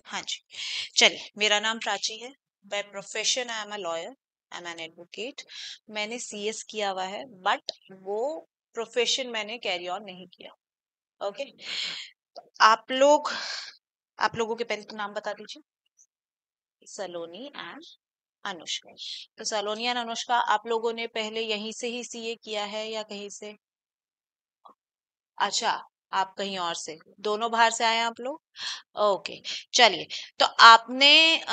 हाँ जी, चलिए, मेरा नाम प्राची है। By profession I am a lawyer, I am an advocate. मैंने सीएस किया हुआ है, बट वो प्रोफेशन मैंने कैरी ऑन नहीं किया। ओके, आप लोगों के पहले तो नाम बता दीजिए। सलोनी एंड अनुष्का। तो सलोनी एंड अनुष्का, आप लोगों ने पहले यहीं से ही सीए किया है या कहीं से? अच्छा, आप कहीं और से, दोनों बाहर से आए हैं आप लोग? ओके, चलिए। तो आपने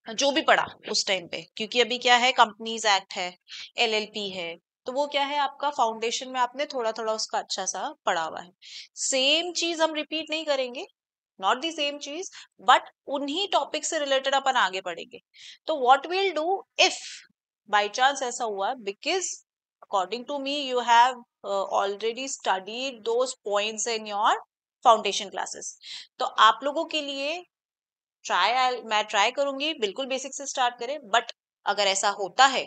जो भी पढ़ा उस टाइम पे, क्योंकि अभी क्या है, कंपनीज एक्ट है, एलएलपी है, तो वो क्या है, आपका फाउंडेशन में आपने थोड़ा थोड़ा उसका अच्छा सा पढ़ा हुआ है। सेम चीज हम रिपीट नहीं करेंगे, नॉट दी सेम चीज, बट उन्हीं टॉपिक से रिलेटेड अपन आगे पढ़ेंगे। तो what will do if by chance ऐसा हुआ, because according to me you have already studied those points in your foundation classes, तो आप लोगों के लिए मैं ट्राई करूंगी बिल्कुल बेसिक से स्टार्ट करें। बट अगर ऐसा होता है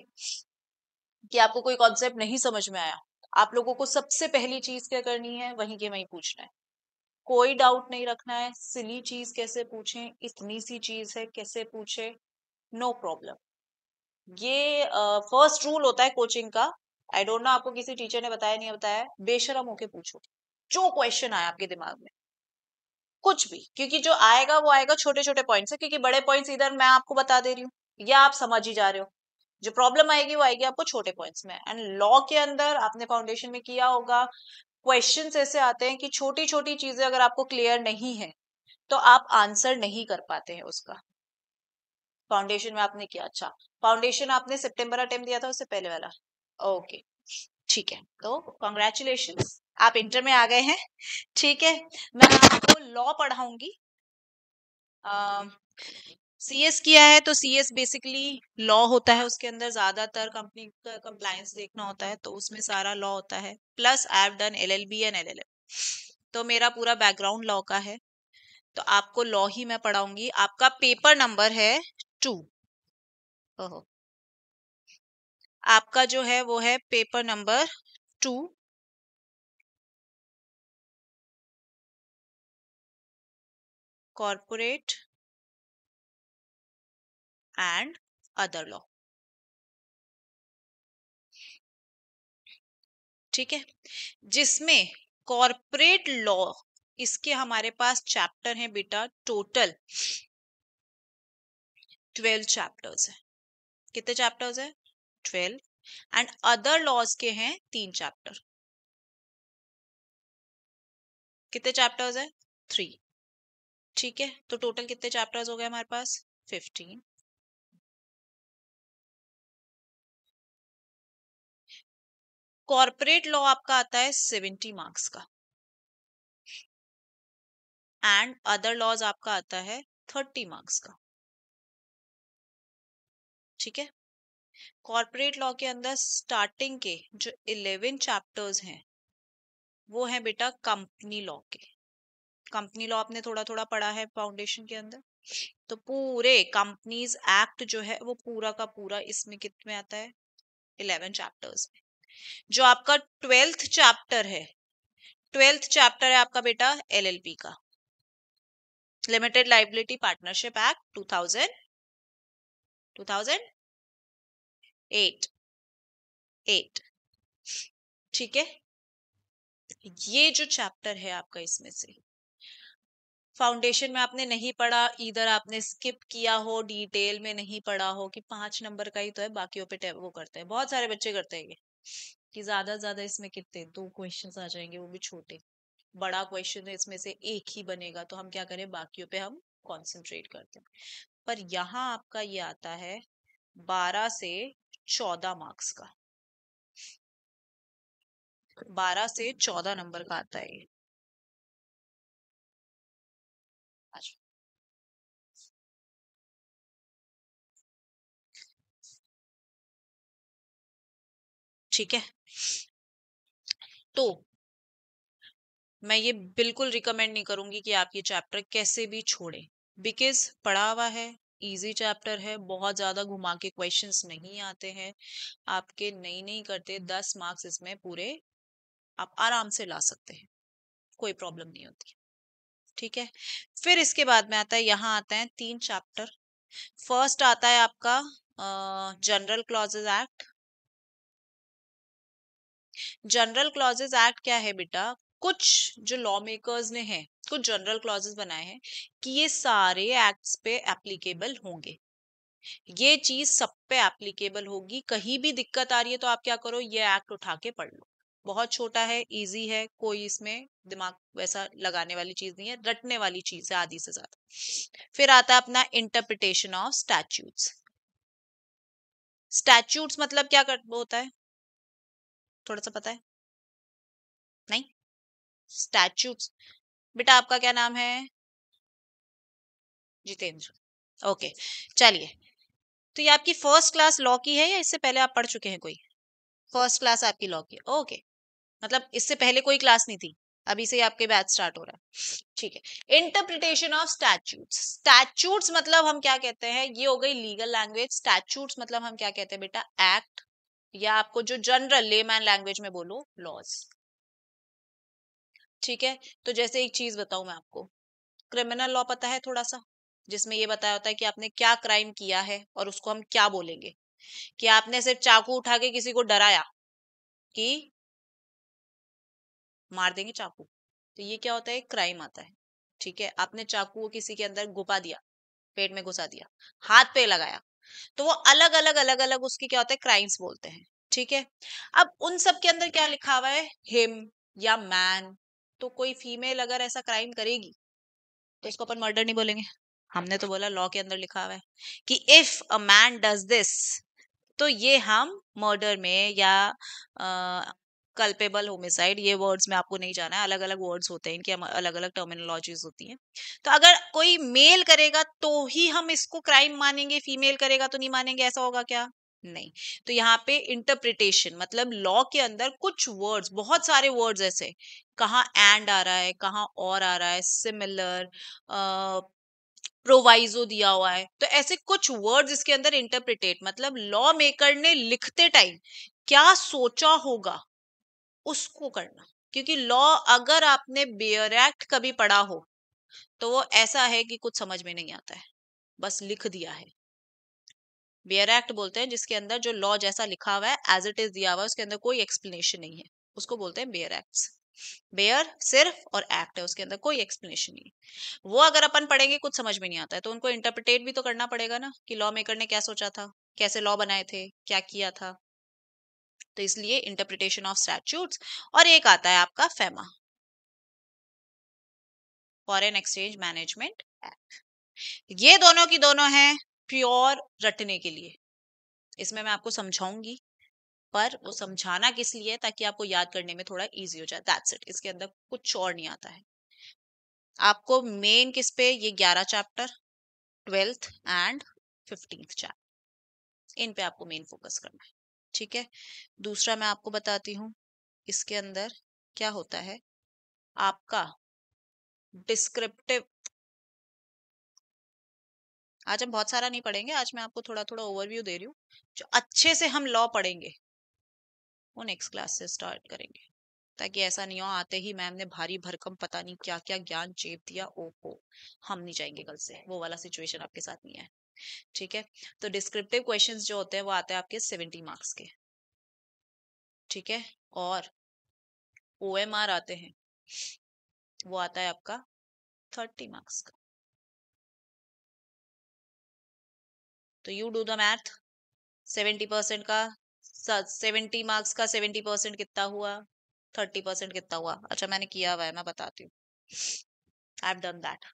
कि आपको कोई कॉन्सेप्ट नहीं समझ में आया, आप लोगों को सबसे पहली चीज क्या करनी है, वहीं के वहीं पूछना है। कोई डाउट नहीं रखना है, सिली चीज कैसे पूछें, इतनी सी चीज है कैसे पूछे, नो प्रॉब्लम। ये फर्स्ट रूल होता है कोचिंग का। आई डोंट नो आपको किसी टीचर ने बताया नहीं बताया, बेशरम होके पूछो जो क्वेश्चन आया आपके दिमाग में, कुछ भी, क्योंकि जो आएगा वो आएगा छोटे छोटे पॉइंट्स है, क्योंकि बड़े पॉइंट्स इधर मैं आपको बता दे रही हूँ या आप समझ ही जा रहे हो। जो प्रॉब्लम आएगी वो आएगी आपको छोटे पॉइंट्स में। एंड लॉ के अंदर आपने फाउंडेशन में किया होगा, क्वेश्चंस ऐसे आते हैं कि छोटी छोटी चीजें अगर आपको क्लियर नहीं है तो आप आंसर नहीं कर पाते हैं उसका। फाउंडेशन में आपने किया, अच्छा, फाउंडेशन आपने सितंबर अटेम्प्ट दिया था, उससे पहले वाला? ओके, ठीक है, तो कॉन्ग्रेचुलेशन, आप इंटर में आ गए हैं। ठीक है, मैं आपको लॉ पढ़ाऊंगी। सीएस किया है तो सीएस बेसिकली लॉ होता है, उसके अंदर ज्यादातर कंपनी का कंप्लायंस देखना होता है, तो उसमें सारा लॉ होता है। Plus I have done LLB and LLM, तो मेरा पूरा बैकग्राउंड लॉ का है। तो आपको लॉ ही मैं पढ़ाऊंगी। आपका पेपर नंबर है 2। ओहो, आपका जो है वो है paper number 2, corporate and other law. ठीक है, जिसमें कॉर्पोरेट लॉ, इसके हमारे पास चैप्टर है बेटा टोटल 12 चैप्टर्स है। कितने चैप्टर्स है? 12। एंड अदर लॉज के हैं 3 चैप्टर। कितने चैप्टर्स है? 3। ठीक है, तो टोटल कितने चैप्टर्स हो गए हमारे पास? 15। कॉर्पोरेट लॉ आपका आता है 70 मार्क्स का, एंड अदर लॉज आपका आता है 30 मार्क्स का। ठीक है, कॉर्पोरेट लॉ के अंदर स्टार्टिंग के जो 11 चैप्टर्स हैं वो है बेटा कंपनी लॉ के। कंपनी लॉ आपने थोड़ा थोड़ा पढ़ा है फाउंडेशन के अंदर, तो पूरे कंपनीज एक्ट जो है वो पूरा का पूरा इसमें कितने आता है? 11 चैप्टर्स में। जो आपका 12th चैप्टर है, 12th चैप्टर है आपका बेटा एलएलपी का, लिमिटेड लाइबिलिटी पार्टनरशिप एक्ट 2008। ठीक है, ये जो चैप्टर है आपका, इसमें से फाउंडेशन में आपने नहीं पढ़ा, इधर आपने स्किप किया हो, डिटेल में नहीं पढ़ा हो कि 5 नंबर का ही तो है, बाकियों पे वो करते हैं, बहुत सारे बच्चे करते हैं ये, कि ज्यादा से ज्यादा इसमें कितने 2 क्वेश्चंस आ जाएंगे, वो भी छोटे। बड़ा क्वेश्चन है इसमें से एक ही बनेगा, तो हम क्या करें, बाकियों पे हम कॉन्सेंट्रेट करते हैं। पर यहाँ आपका ये आता है 12 से 14 मार्क्स का, 12 से 14 नंबर का आता है ये। अच्छा, ठीक है, तो मैं ये बिल्कुल रिकमेंड नहीं करूंगी कि आप ये चैप्टर कैसे भी छोड़ें, बिकॉज पढ़ा हुआ है, इजी चैप्टर है, बहुत ज्यादा घुमा के क्वेश्चंस नहीं आते हैं आपके, नहीं नहीं करते, 10 मार्क्स इसमें पूरे आप आराम से ला सकते हैं। कोई प्रॉब्लम नहीं होती। ठीक है, फिर इसके बाद में आता है, यहाँ आता है 3 चैप्टर। फर्स्ट आता है आपका general clauses act. General clauses act क्या है बेटा, कुछ जो लॉ मेकर्स ने हैं कुछ जनरल क्लॉजेज बनाए हैं कि ये सारे एक्ट्स पे एप्लीकेबल होंगे, ये चीज सब पे एप्लीकेबल होगी। कहीं भी दिक्कत आ रही है तो आप क्या करो, ये एक्ट उठा के पढ़ लो। बहुत छोटा है, इजी है, कोई इसमें दिमाग वैसा लगाने वाली चीज नहीं है, रटने वाली चीज है आधी से ज्यादा। फिर आता है अपना इंटरप्रिटेशन ऑफ स्टैट्यूट्स। स्टैट्यूट्स मतलब क्या होता है, थोड़ा सा पता है? नहीं, स्टैट्यूट्स, बेटा आपका क्या नाम है? जितेंद्र। ओके, चलिए। तो ये आपकी फर्स्ट क्लास लॉ की है या इससे पहले आप पढ़ चुके हैं कोई? फर्स्ट क्लास आपकी लॉ की, ओके। मतलब इससे पहले कोई क्लास नहीं थी, अभी से ही आपके बैच स्टार्ट हो रहा है। ठीक है, इंटरप्रिटेशन ऑफ स्टैट्यूट्स। स्टैट्यूट्स मतलब हम क्या कहते हैं, ये हो गई लीगल लैंग्वेज। स्टैट्यूट्स मतलब हम क्या कहते हैं बेटा, एक्ट, या आपको जो जनरल लेमैन लैंग्वेज में बोलो, लॉज। ठीक है, तो जैसे एक चीज बताऊं मैं आपको, क्रिमिनल लॉ पता है थोड़ा सा, जिसमें ये बताया होता है कि आपने क्या क्राइम किया है और उसको हम क्या बोलेंगे। कि आपने सिर्फ चाकू उठा के किसी को डराया कि मार देंगे चाकू, तो ये क्या होता है, क्राइम आता है। ठीक है, आपने चाकू को किसी के अंदर घुपा दिया, पेट में घुसा दिया, हाथ पे लगाया, तो वो अलग अलग अलग अलग उसकी क्या होता है, क्राइम्स बोलते हैं। ठीक है, अब उन सब के अंदर क्या लिखा हुआ है, हिम या मैन। तो कोई फीमेल अगर ऐसा क्राइम करेगी तो उसको अपन मर्डर नहीं बोलेंगे, हमने तो बोला लॉ के अंदर लिखा हुआ है कि if a man does this, तो ये हम मर्डर में या कल्पेबल होमिसाइड, ये वर्ड्स में आपको नहीं जाना है, अलग अलग वर्ड्स होते हैं इनके, अलग अलग टर्मिनोलॉजीज होती हैं। तो अगर कोई मेल करेगा तो ही हम इसको क्राइम मानेंगे, फीमेल करेगा तो नहीं मानेंगे, ऐसा होगा क्या? नहीं। तो यहाँ पे इंटरप्रिटेशन मतलब लॉ के अंदर कुछ वर्ड्स, बहुत सारे वर्ड्स ऐसे, कहाँ एंड आ रहा है, कहाँ और आ रहा है, सिमिलर, प्रोवाइजो दिया हुआ है, तो ऐसे कुछ वर्ड्स इसके अंदर इंटरप्रिटेट मतलब लॉ मेकर ने लिखते टाइम क्या सोचा होगा उसको करना। क्योंकि लॉ, अगर आपने बेयर एक्ट कभी पढ़ा हो तो वो ऐसा है कि कुछ समझ में नहीं आता है, बस लिख दिया है। बेयर एक्ट बोलते हैं जिसके अंदर जो लॉ जैसा लिखा हुआ है एज इट इज दिया हुआ है, उसके अंदर कोई एक्सप्लेनेशन नहीं है, उसको बोलते हैं बेयर एक्ट्स। बेयर सिर्फ और एक्ट है, उसके अंदर कोई एक्सप्लेनेशन नहीं है। वो अगर अपन पढ़ेंगे कुछ समझ में नहीं आता है तो उनको इंटरप्रिटेट भी तो करना पड़ेगा ना, कि लॉ मेकर ने क्या सोचा था, कैसे लॉ बनाए थे, क्या किया था। तो इसलिए इंटरप्रिटेशन ऑफ स्टैट्यूट्स। और एक आता है आपका FEMA, foreign exchange management act. ये दोनों की दोनों हैं प्योर रटने के लिए, इसमें मैं आपको समझाऊंगी, पर वो समझाना किस लिए, ताकि आपको याद करने में थोड़ा इजी हो जाए, दैट्स इट। इसके अंदर कुछ और नहीं आता है। आपको मेन किस पे, ये 11 chapter, 12th and 15th chapter, इन पे आपको मेन फोकस करना है। ठीक है, दूसरा मैं आपको बताती हूँ, इसके अंदर क्या होता है आपका डिस्क्रिप्टिव। आज हम बहुत सारा नहीं पढ़ेंगे, आज मैं आपको थोड़ा थोड़ा ओवरव्यू दे रही हूँ। जो अच्छे से हम लॉ पढ़ेंगे वो नेक्स्ट क्लास से स्टार्ट करेंगे, ताकि ऐसा नहीं हो आते ही मैम ने भारी भरकम पता नहीं क्या क्या ज्ञान चेप दिया, ओहो हम नहीं जाएंगे कल से, वो वाला सिचुएशन आपके साथ नहीं है। ठीक है, तो डिस्क्रिप्टिव क्वेश्चंस जो होते हैं वो आते हैं आपके 70 मार्क्स के। ठीक है, और ओएमआर आते हैं, वो आता है आपका 30 मार्क्स का। तो यू डू द मैथ, 70% का 70 मार्क्स का 70% कितना हुआ, 30% कितना हुआ? अच्छा मैंने किया हुआ है, मैं बताती हूँ, I have done that.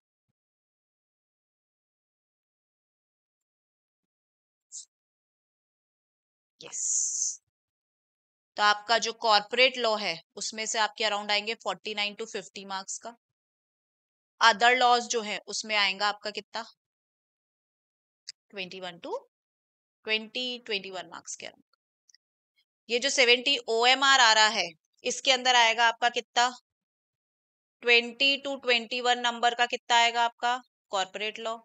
Yes, तो आपका जो कॉर्पोरेट लॉ है उसमें से आपके अराउंड आएंगे 49 टू 50 मार्क्स का। अदर लॉज जो है उसमें आएगा आपका कितना, 21 टू 21 मार्क्स के अराउंड। ये जो 70 ओएमआर आ रहा है इसके अंदर आएगा आपका कितना, 20 टू 21 नंबर का कितना आएगा आपका कॉर्पोरेट लॉ।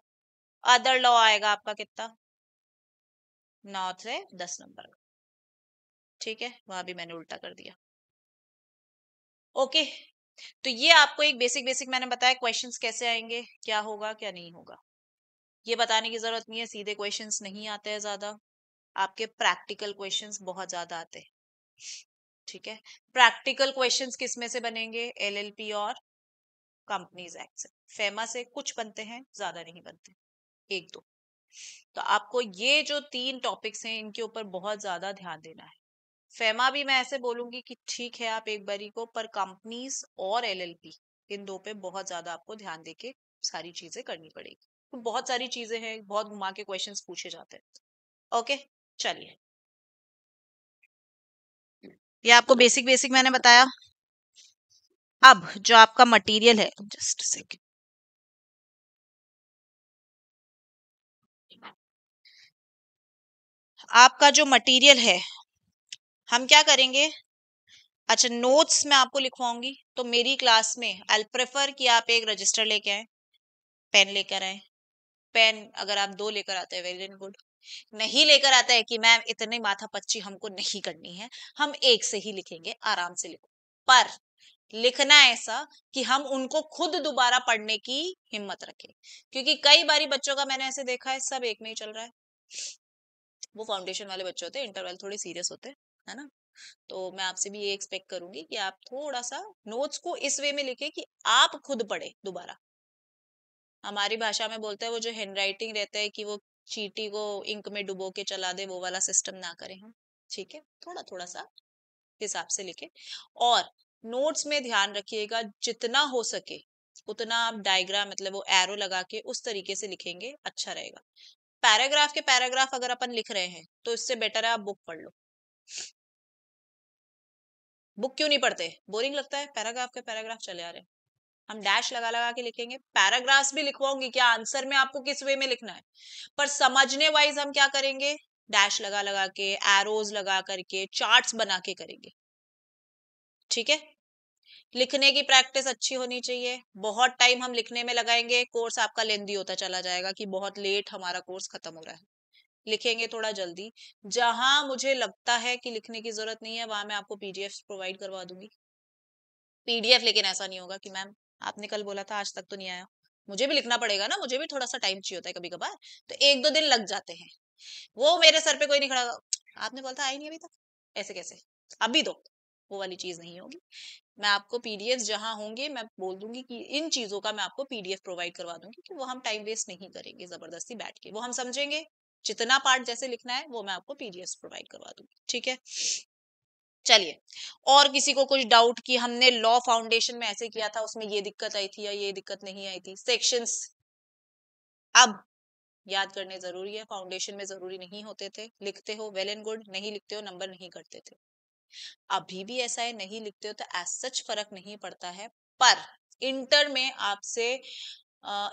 अदर लॉ आएगा आपका कितना, 9 से 10 नंबर का। ठीक है, वहां भी मैंने उल्टा कर दिया। ओके, तो ये आपको एक बेसिक बेसिक मैंने बताया क्वेश्चंस कैसे आएंगे, क्या होगा क्या नहीं होगा, ये बताने की जरूरत नहीं है। सीधे क्वेश्चंस नहीं आते हैं ज्यादा, आपके प्रैक्टिकल क्वेश्चंस बहुत ज्यादा आते हैं। ठीक है, प्रैक्टिकल क्वेश्चंस किस में से बनेंगे, एलएलपी और कंपनीज एक्ट से। फेमा से कुछ बनते हैं, ज्यादा नहीं बनते, एक दो। तो आपको ये जो 3 टॉपिक्स हैं इनके ऊपर बहुत ज्यादा ध्यान देना है। फेमा भी मैं ऐसे बोलूंगी कि ठीक है आप एक बारी को, पर कंपनीज और एलएलपी इन दो पे बहुत ज्यादा आपको ध्यान देके सारी चीजें करनी पड़ेगी। तो बहुत सारी चीजें हैं, बहुत घुमा के क्वेश्चंस पूछे जाते हैं। ओके, चलिए, ये आपको बेसिक बेसिक मैंने बताया। अब जो आपका मटेरियल है, जस्ट सेकंड, आपका जो मटेरियल है हम क्या करेंगे। अच्छा, नोट्स मैं आपको लिखवाऊंगी, तो मेरी क्लास में आई प्रेफर कि आप एक रजिस्टर लेके आए, पेन लेकर आए। पेन अगर आप 2 लेकर आते हैं वेरी गुड, नहीं लेकर आता है कि मैम इतनी माथा पच्ची हमको नहीं करनी है, हम एक से ही लिखेंगे, आराम से लिखो। पर लिखना ऐसा कि हम उनको खुद दोबारा पढ़ने की हिम्मत रखें, क्योंकि कई बारी बच्चों का मैंने ऐसे देखा है सब एक में ही चल रहा है। वो फाउंडेशन वाले बच्चे होते हैं, इंटरवल थोड़े सीरियस होते हैं, है ना। तो मैं आपसे भी ये एक्सपेक्ट करूंगी कि आप थोड़ा सा नोट्स को इस वे में लिखें कि आप खुद पढ़े दोबारा। हमारी भाषा में बोलते हैं वो जो हैंड राइटिंग रहता है कि वो चीटी को इंक में डुबो के चला दे, वो वाला सिस्टम ना करें हम। ठीक है, थोड़ा थोड़ा सा हिसाब से लिखें। और नोट्स में ध्यान रखिएगा जितना हो सके उतना आप डायग्राम मतलब वो एरो लगा के उस तरीके से लिखेंगे, अच्छा रहेगा। पैराग्राफ के पैराग्राफ अगर अपन लिख रहे हैं तो इससे बेटर है आप बुक पढ़ लो। बुक क्यों नहीं पढ़ते, बोरिंग लगता है, पैराग्राफ के पैराग्राफ चले आ रहे हैं। हम डैश लगा लगा के लिखेंगे, पैराग्राफ्स भी लिखवाऊंगी क्या आंसर में आपको किस वे में लिखना है, पर समझने वाइज हम क्या करेंगे, डैश लगा लगा के, एरोज लगा करके, चार्ट्स बना के करेंगे। ठीक है, लिखने की प्रैक्टिस अच्छी होनी चाहिए। बहुत टाइम हम लिखने में लगाएंगे, कोर्स आपका लेंदी होता चला जाएगा कि बहुत लेट हमारा कोर्स खत्म हो रहा है। लिखेंगे थोड़ा जल्दी, जहां मुझे लगता है कि लिखने की जरूरत नहीं है वहां मैं आपको पीडीएफ प्रोवाइड करवा दूंगी। पीडीएफ लेकिन ऐसा नहीं होगा कि मैम आपने कल बोला था आज तक तो नहीं आया, मुझे भी लिखना पड़ेगा ना, मुझे भी थोड़ा सा टाइम चाहिए होता है कभी कभार, तो 1-2 दिन लग जाते हैं। वो मेरे सर पे कोई नहीं खड़ा होगा, आपने बोला था आई नहीं अभी तक, ऐसे कैसे, अभी दो, वो वाली चीज नहीं होगी। मैं आपको पीडीएफ जहां होंगे मैं बोल दूंगी कि इन चीजों का मैं आपको पीडीएफ प्रोवाइड करवा दूंगी, कि वो हम टाइम वेस्ट नहीं करेंगे जबरदस्ती बैठ के, वो हम समझेंगे। जितना पार्ट जैसे लिखना है वो मैं आपको पीडीएफ प्रोवाइड करवा दूंगी। ठीक है, चलिए, और किसी को कुछ डाउट कि हमने लॉ फाउंडेशन में ऐसे किया था उसमें ये दिक्कत आई थी या ये दिक्कत नहीं आई थी, सेक्शंस अब याद करने जरूरी है, फाउंडेशन में जरूरी नहीं होते थे। लिखते हो वेल एंड गुड, नहीं लिखते हो नंबर नहीं करते थे। अभी भी ऐसा है, नहीं लिखते हो तो एज सच फर्क नहीं पड़ता है, पर इंटर में आपसे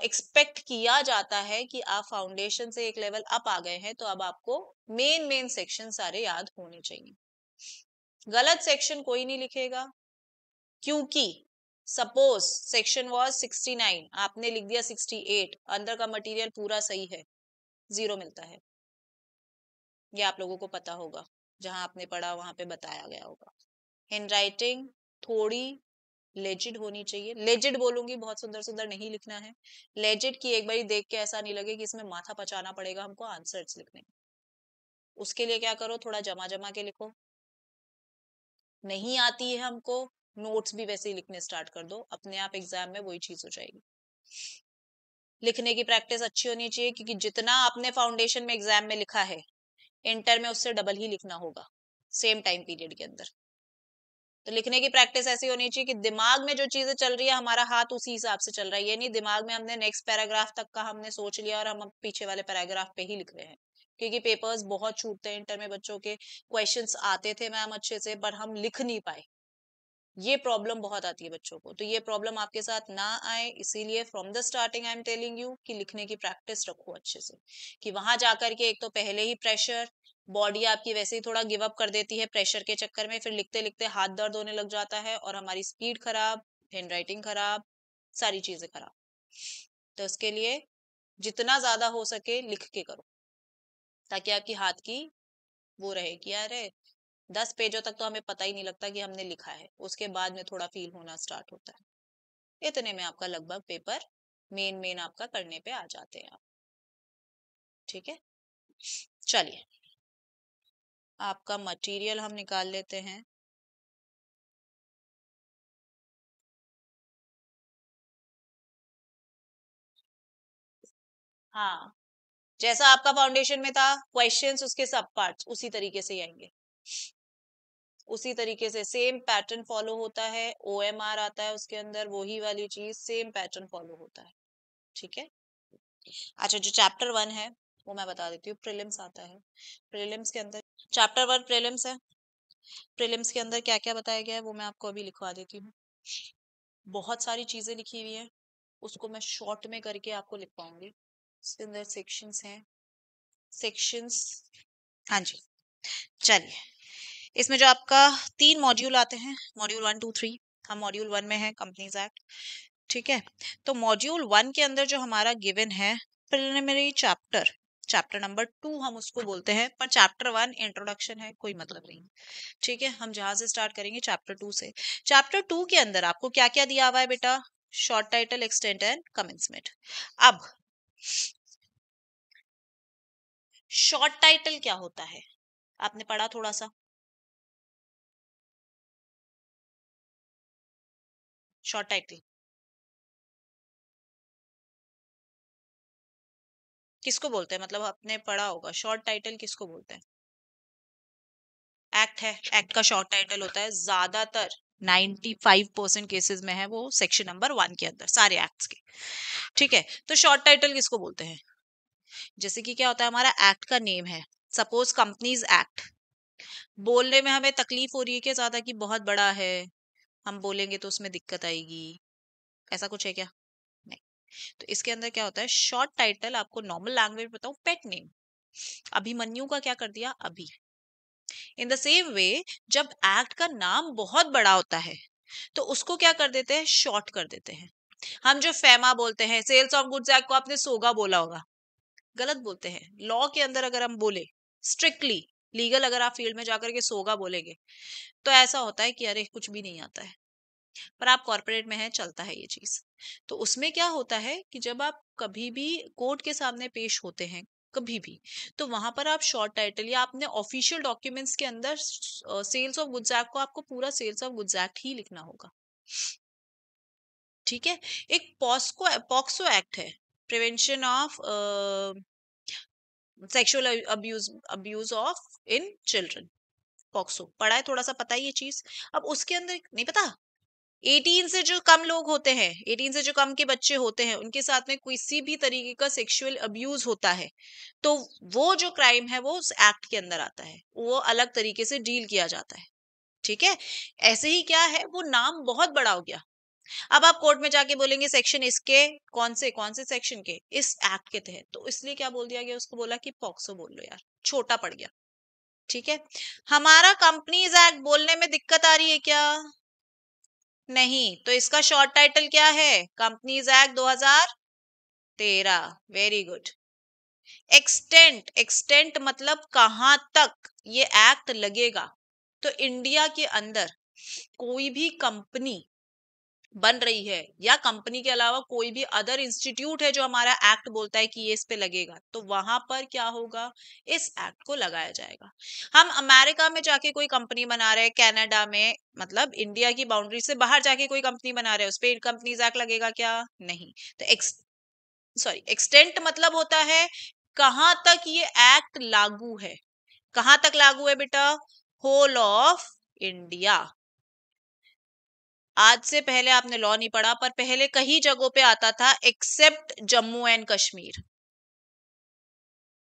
एक्सपेक्ट किया जाता है कि आप फाउंडेशन से एक लेवल अप आ गए हैं, तो अब आपको मेन मेन सेक्शन सारे याद होने चाहिए। गलत सेक्शन कोई नहीं लिखेगा, क्योंकि सपोज सेक्शन वाज 69, आपने लिख दिया 68, अंदर का मटेरियल पूरा सही है, 0 मिलता है। ये आप लोगों को पता होगा, जहां आपने पढ़ा वहां पे बताया गया होगा। हैंड राइटिंग थोड़ी लेजिड होनी चाहिए, लेजिड बोलूंगी, बहुत सुंदर सुंदर नहीं लिखना है। लेजिड की एक बारी देख के ऐसा नहीं लगे कि इसमें माथा पचाना पड़ेगा हमको आंसर्स लिखने। उसके लिए क्या करो, थोड़ा जमा जमा के लिखो। नहीं आती है हमको, नोट्स भी वैसे ही लिखने स्टार्ट कर दो, अपने आप एग्जाम में वही चीज हो जाएगी। लिखने की प्रैक्टिस अच्छी होनी चाहिए, क्योंकि जितना आपने फाउंडेशन में एग्जाम में लिखा है इंटर में उससे डबल ही लिखना होगा सेम टाइम पीरियड के अंदर। तो लिखने की प्रैक्टिस ऐसी होनी चाहिए कि दिमाग में जो चीजें चल रही है हमारा हाथ उसी हिसाब से चल रहा है, ये नहीं दिमाग में हमने नेक्स्ट पैराग्राफ तक का हमने सोच लिया और हम अब पीछे वाले पैराग्राफ पे ही लिख रहे हैं। क्योंकि पेपर्स बहुत छूटते हैं इंटर में, बच्चों के क्वेश्चंस आते थे मैम अच्छे से, पर हम लिख नहीं पाए। ये प्रॉब्लम बहुत आती है बच्चों को, तो ये प्रॉब्लम आपके साथ ना आए इसीलिए from the starting I am telling you कि लिखने की प्रैक्टिस रखो अच्छे से, कि वहां जाकर के एक तो पहले ही प्रेशर, बॉडी आपकी वैसे ही थोड़ा गिव अप कर देती है प्रेशर के चक्कर में, फिर लिखते लिखते हाथ दर्द होने लग जाता है और हमारी स्पीड खराब, हैंड राइटिंग खराब, सारी चीजें खराब। तो इसके लिए जितना ज्यादा हो सके लिख के करो, ताकि आपकी हाथ की वो रहे कि यार 10 पेजों तक तो हमें पता ही नहीं लगता कि हमने लिखा है, उसके बाद में थोड़ा फील होना स्टार्ट होता है। इतने में आपका लगभग पेपर मेन मेन आपका करने पे आ जाते हैं आप। ठीक है, चलिए आपका मटेरियल हम निकाल लेते हैं। हाँ, जैसा आपका फाउंडेशन में था क्वेश्चंस, उसके सब पार्ट्स उसी तरीके से ही आएंगे, उसी तरीके से सेम पैटर्न फॉलो होता है। ओएमआर आता है उसके अंदर, वही वाली चीज सेम पैटर्न फॉलो होता है। ठीक है, अच्छा जो चैप्टर 1 है वो मैं बता देती हूँ, प्रीलिम्स आता है। प्रीलिम्स के अंदर चैप्टर 1 प्रीलिम्स है। प्रीलिम्स के अंदर क्या क्या बताया गया है वो मैं आपको अभी लिखवा देती हूँ। बहुत सारी चीजें लिखी हुई है, उसको मैं शॉर्ट में करके आपको लिखवाऊंगी। इसके अंदर सेक्शंस हैं, सेक्शंस, हाँ जी। चलिए, इसमें जो आपका 3 मॉड्यूल आते हैं, मॉड्यूल 1 2 3, हम मॉड्यूल 1 में है कंपनीज एक्ट। ठीक है, तो मॉड्यूल 1 के अंदर जो हमारा गिवन है प्रिलिमिनरी चैप्टर, चैप्टर नंबर 2 हम उसको बोलते हैं, पर चैप्टर 1 इंट्रोडक्शन है, कोई मतलब नहीं। ठीक है, हम जहां से स्टार्ट करेंगे चैप्टर 2 से। चैप्टर 2 के अंदर आपको क्या क्या दिया हुआ है बेटा? Short title, extent and commencement. अब शॉर्ट टाइटल क्या होता है, आपने पढ़ा थोड़ा सा? शॉर्ट टाइटल किसको बोलते हैं, मतलब आपने पढ़ा होगा शॉर्ट टाइटल किसको बोलते हैं? एक्ट है, एक्ट का शॉर्ट टाइटल होता है ज्यादातर, 95% केसेस में है वो सेक्शन नंबर 1 के अंदर, सारे एक्ट्स के। ठीक है, तो शॉर्ट टाइटल किसको बोलते हैं? जैसे कि क्या होता है, हमारा एक्ट का नेम है, सपोज कंपनीज एक्ट, बोलने में हमें तकलीफ हो रही है क्या ज्यादा कि बहुत बड़ा है, हम बोलेंगे तो उसमें दिक्कत आएगी, ऐसा कुछ है क्या? नहीं। तो इसके अंदर क्या होता है, शॉर्ट टाइटल, आपको नॉर्मल लैंग्वेज बताऊं, पेट नेम। अभिमन्यु का क्या कर दिया, अभी। इन द सेम वे, जब एक्ट का नाम बहुत बड़ा होता है तो उसको क्या कर देते हैं, शॉर्ट कर देते हैं। हम जो फेमा बोलते हैं, सेल्स ऑफ गुड्स एक्ट को आपने सोगा बोला होगा, गलत बोलते हैं। लॉ के अंदर अगर हम बोले स्ट्रिक्टली लीगल, अगर आप फील्ड में जाकर के सोगा बोलेंगे तो ऐसा होता है कि अरे कुछ भी नहीं आता है, पर आप कॉर्पोरेट में है, चलता है ये चीज। तो उसमें क्या होता है कि जब आप कभी भी कोर्ट के सामने पेश होते हैं, कभी भी, तो वहां पर आप शॉर्ट टाइटल या अपने ऑफिशियल डॉक्यूमेंट्स के अंदर सेल्स ऑफ गुड्स एक्ट को आपको पूरा सेल्स ऑफ गुड्स एक्ट ही लिखना होगा। ठीक है, एक पॉस्को पॉक्सो एक्ट है, prevention of sexual abuse abuse of in children, POCSO पढ़ा है थोड़ा सा, पता है ये चीज। अब उसके अंदर नहीं पता, 18 से जो कम लोग होते हैं, 18 से जो कम के बच्चे होते हैं, उनके साथ में किसी भी तरीके का सेक्सुअल अब्यूज होता है तो वो जो क्राइम है वो उस एक्ट के अंदर आता है, वो अलग तरीके से डील किया जाता है। ठीक है, ऐसे ही क्या है, वो नाम बहुत बड़ा हो गया। अब आप कोर्ट में जाके बोलेंगे सेक्शन इसके, कौन से सेक्शन के, इस एक्ट के तहत, तो इसलिए क्या बोल दिया गया, उसको बोला कि पॉक्सो बोल लो यार, छोटा पड़ गया। ठीक है, हमारा कंपनीज एक्ट बोलने में दिक्कत आ रही है क्या? नहीं, तो इसका शॉर्ट टाइटल क्या है, companies act 2013। Very good. Extent, extent मतलब कहां तक ये एक्ट लगेगा। तो इंडिया के अंदर कोई भी कंपनी बन रही है या कंपनी के अलावा कोई भी अदर इंस्टीट्यूट है जो हमारा एक्ट बोलता है कि ये इस पे लगेगा, तो वहां पर क्या होगा, इस एक्ट को लगाया जाएगा। हम अमेरिका में जाके कोई कंपनी बना रहे हैं, कनाडा में, मतलब इंडिया की बाउंड्री से बाहर जाके कोई कंपनी बना रहे हैं, उस पे कंपनीज एक्ट लगेगा क्या? नहीं। तो एक्सटेंट मतलब होता है कहां तक ये एक्ट लागू है। कहां तक लागू है बेटा? Whole of India. आज से पहले आपने लॉ नहीं पढ़ा, पर पहले कई जगहों पे आता था एक्सेप्ट जम्मू एंड कश्मीर,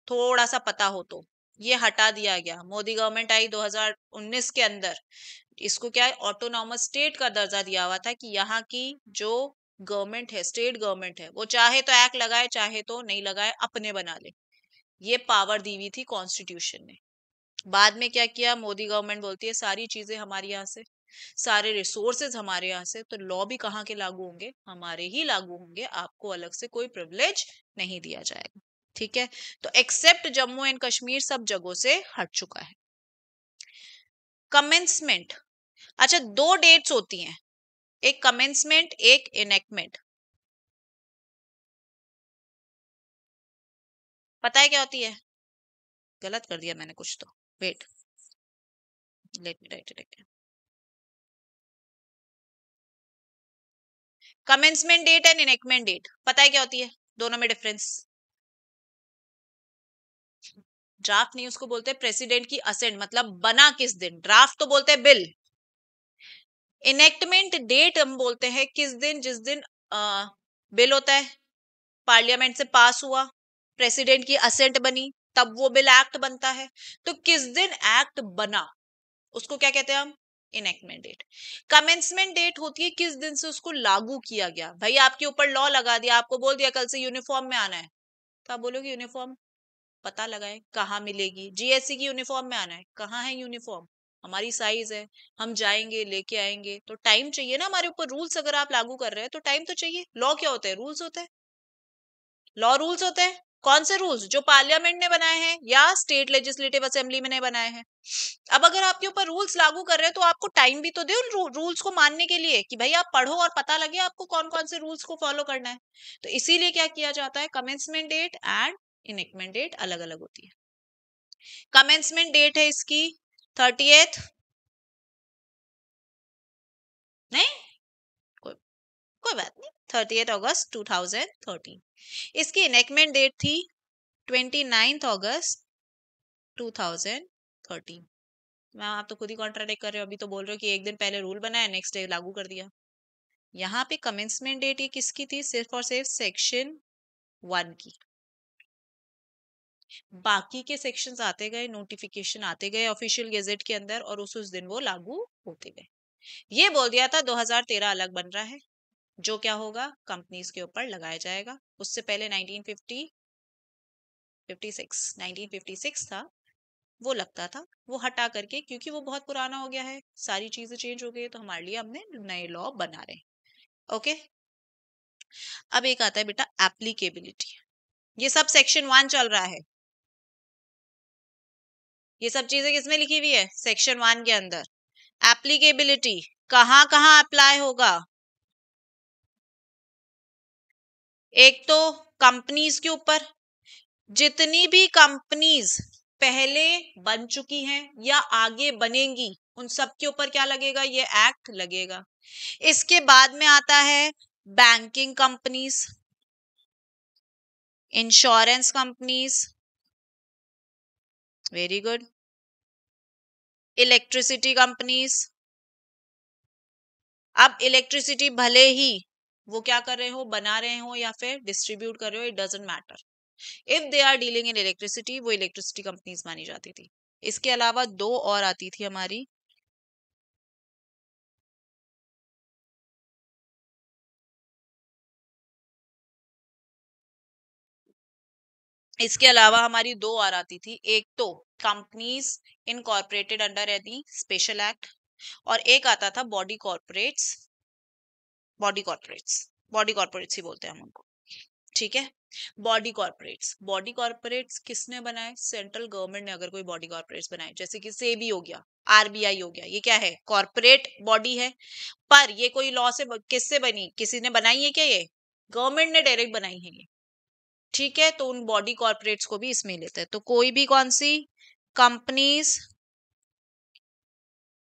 थोड़ा सा पता हो तो। ये हटा दिया गया, मोदी गवर्नमेंट आई 2019 के अंदर, इसको क्या है, ऑटोनॉमस स्टेट का दर्जा दिया हुआ था कि यहाँ की जो गवर्नमेंट है, स्टेट गवर्नमेंट है, वो चाहे तो एक्ट लगाए चाहे तो नहीं लगाए, अपने बना ले, ये पावर दी हुई थी कॉन्स्टिट्यूशन ने। बाद में क्या किया, मोदी गवर्नमेंट बोलती है सारी चीजें हमारे यहाँ से, सारे रिसोर्सेज हमारे यहाँ से, तो लॉ भी कहाँ के लागू होंगे, हमारे ही लागू होंगे, आपको अलग से कोई प्रिविलेज नहीं दिया जाएगा। ठीक है, तो एक्सेप्ट जम्मू एंड कश्मीर सब जगहों से हट चुका है। कमेंसमेंट, अच्छा दो डेट्स होती हैं, एक कमेंसमेंट एक इनेक्टमेंट। पता है क्या होती है? गलत कर दिया मैंने कुछ तो, wait, let me write it again. Commencement date and enactment date पता है क्या होती है? दोनों में डिफरेंस। ड्राफ्ट नहीं, उसको बोलते हैं प्रेसिडेंट की असेंट, मतलब बना किस दिन। ड्राफ्ट तो बोलते हैं बिल। इनेक्टमेंट डेट हम बोलते हैं किस दिन, जिस दिन बिल होता है, पार्लियामेंट से पास हुआ, प्रेसिडेंट की असेंट बनी, तब वो बिल एक्ट बनता है। तो किस दिन एक्ट बना, उसको क्या कहते हैं हम? Enactment date. कमेंसमेंट डेट होती है किस दिन से उसको लागू किया गया। भाई आपके ऊपर लॉ लगा दिया, आपको बोल दिया कल से यूनिफॉर्म में आना है, तो आप बोलोगे यूनिफॉर्म पता लगाए कहाँ मिलेगी। जीएससी की यूनिफॉर्म में आना है, कहाँ है यूनिफॉर्म, हमारी साइज है, हम जाएंगे लेके आएंगे, तो टाइम चाहिए ना हमारे ऊपर। रूल्स अगर आप लागू कर रहे हैं तो टाइम तो चाहिए। लॉ क्या होता है? रूल्स होता है। लॉ रूल्स होते हैं। कौन से रूल्स? जो पार्लियामेंट ने बनाए हैं या स्टेट लेजिस्लेटिव असेंबली में ने बनाए हैं। अब अगर आपके ऊपर रूल्स लागू कर रहे हैं तो आपको टाइम भी तो दे उन रूल्स को मानने के लिए, कि भाई आप पढ़ो और पता लगे आपको कौन कौन से रूल्स को फॉलो करना है। तो इसीलिए क्या किया जाता है, commencement date and enactment date अलग अलग होती है। कमेंसमेंट डेट है इसकी 30th, नहीं कोई कोई बात नहीं, 30 अगस्त 2013। इसकी इनेक्टमेंट डेट थी 29 अगस्त 2013। मैम आप तो खुद ही कॉन्ट्राडिक्ट कर रहे हो, अभी तो बोल रहे हो कि एक दिन पहले रूल बनाया, नेक्स्ट डे लागू कर दिया। यहाँ पे कमेंसमेंट डेट ये किसकी थी? सिर्फ और सिर्फ सेक्शन 1 की। बाकी के सेक्शंस आते गए, नोटिफिकेशन आते गए ऑफिशियल गेजेट के अंदर, और उस दिन वो लागू होते गए। ये बोल दिया था 2013 अलग बन रहा है, जो क्या होगा, कंपनीज के ऊपर लगाया जाएगा। उससे पहले 1956 था, वो लगता था, वो हटा करके, क्योंकि वो बहुत पुराना हो गया है, सारी चीजें चेंज हो गई है, तो हमारे लिए हमने नए लॉ बना रहे हैं। ओके, अब एक आता है बेटा एप्लीकेबिलिटी। ये सब सेक्शन 1 चल रहा है, ये सब चीजें किसमें लिखी हुई है? सेक्शन 1 के अंदर। एप्लीकेबिलिटी कहाँ कहाँ अप्लाई होगा? एक तो कंपनीज के ऊपर, जितनी भी कंपनीज पहले बन चुकी हैं या आगे बनेंगी, उन सब के ऊपर क्या लगेगा? ये एक्ट लगेगा। इसके बाद में आता है banking companies, insurance companies, very good, electricity companies. अब इलेक्ट्रिसिटी भले ही वो क्या कर रहे हो, बना रहे हो या फिर डिस्ट्रीब्यूट कर रहे हो, it doesn't matter. If they are dealing in electricity, वो इलेक्ट्रिसिटी कंपनीज मानी जाती थी। इसके अलावा दो और आती थी हमारी, इसके अलावा हमारी दो और आती थी। एक तो companies incorporated under any special act, और एक आता था बॉडी कॉर्पोरेट्स। बॉडी कॉर्पोरेट्स ही बोलते हैं हम उनको, ठीक है। बॉडी कॉर्पोरेट्स किसने बनाए? सेंट्रल गवर्नमेंट ने अगर कोई बॉडी कॉर्पोरेट्स बनाए, जैसे कि सेबी हो गया, आरबीआई हो गया, ये क्या है? कॉर्पोरेट बॉडी है। पर ये कोई लॉ से किससे बनी? किसी ने बनाई है क्या? ये गवर्नमेंट ने डायरेक्ट बनाई है ये, ठीक है। तो उन बॉडी कॉर्पोरेट्स को भी इसमें लेते हैं। तो कोई भी कौन सी companies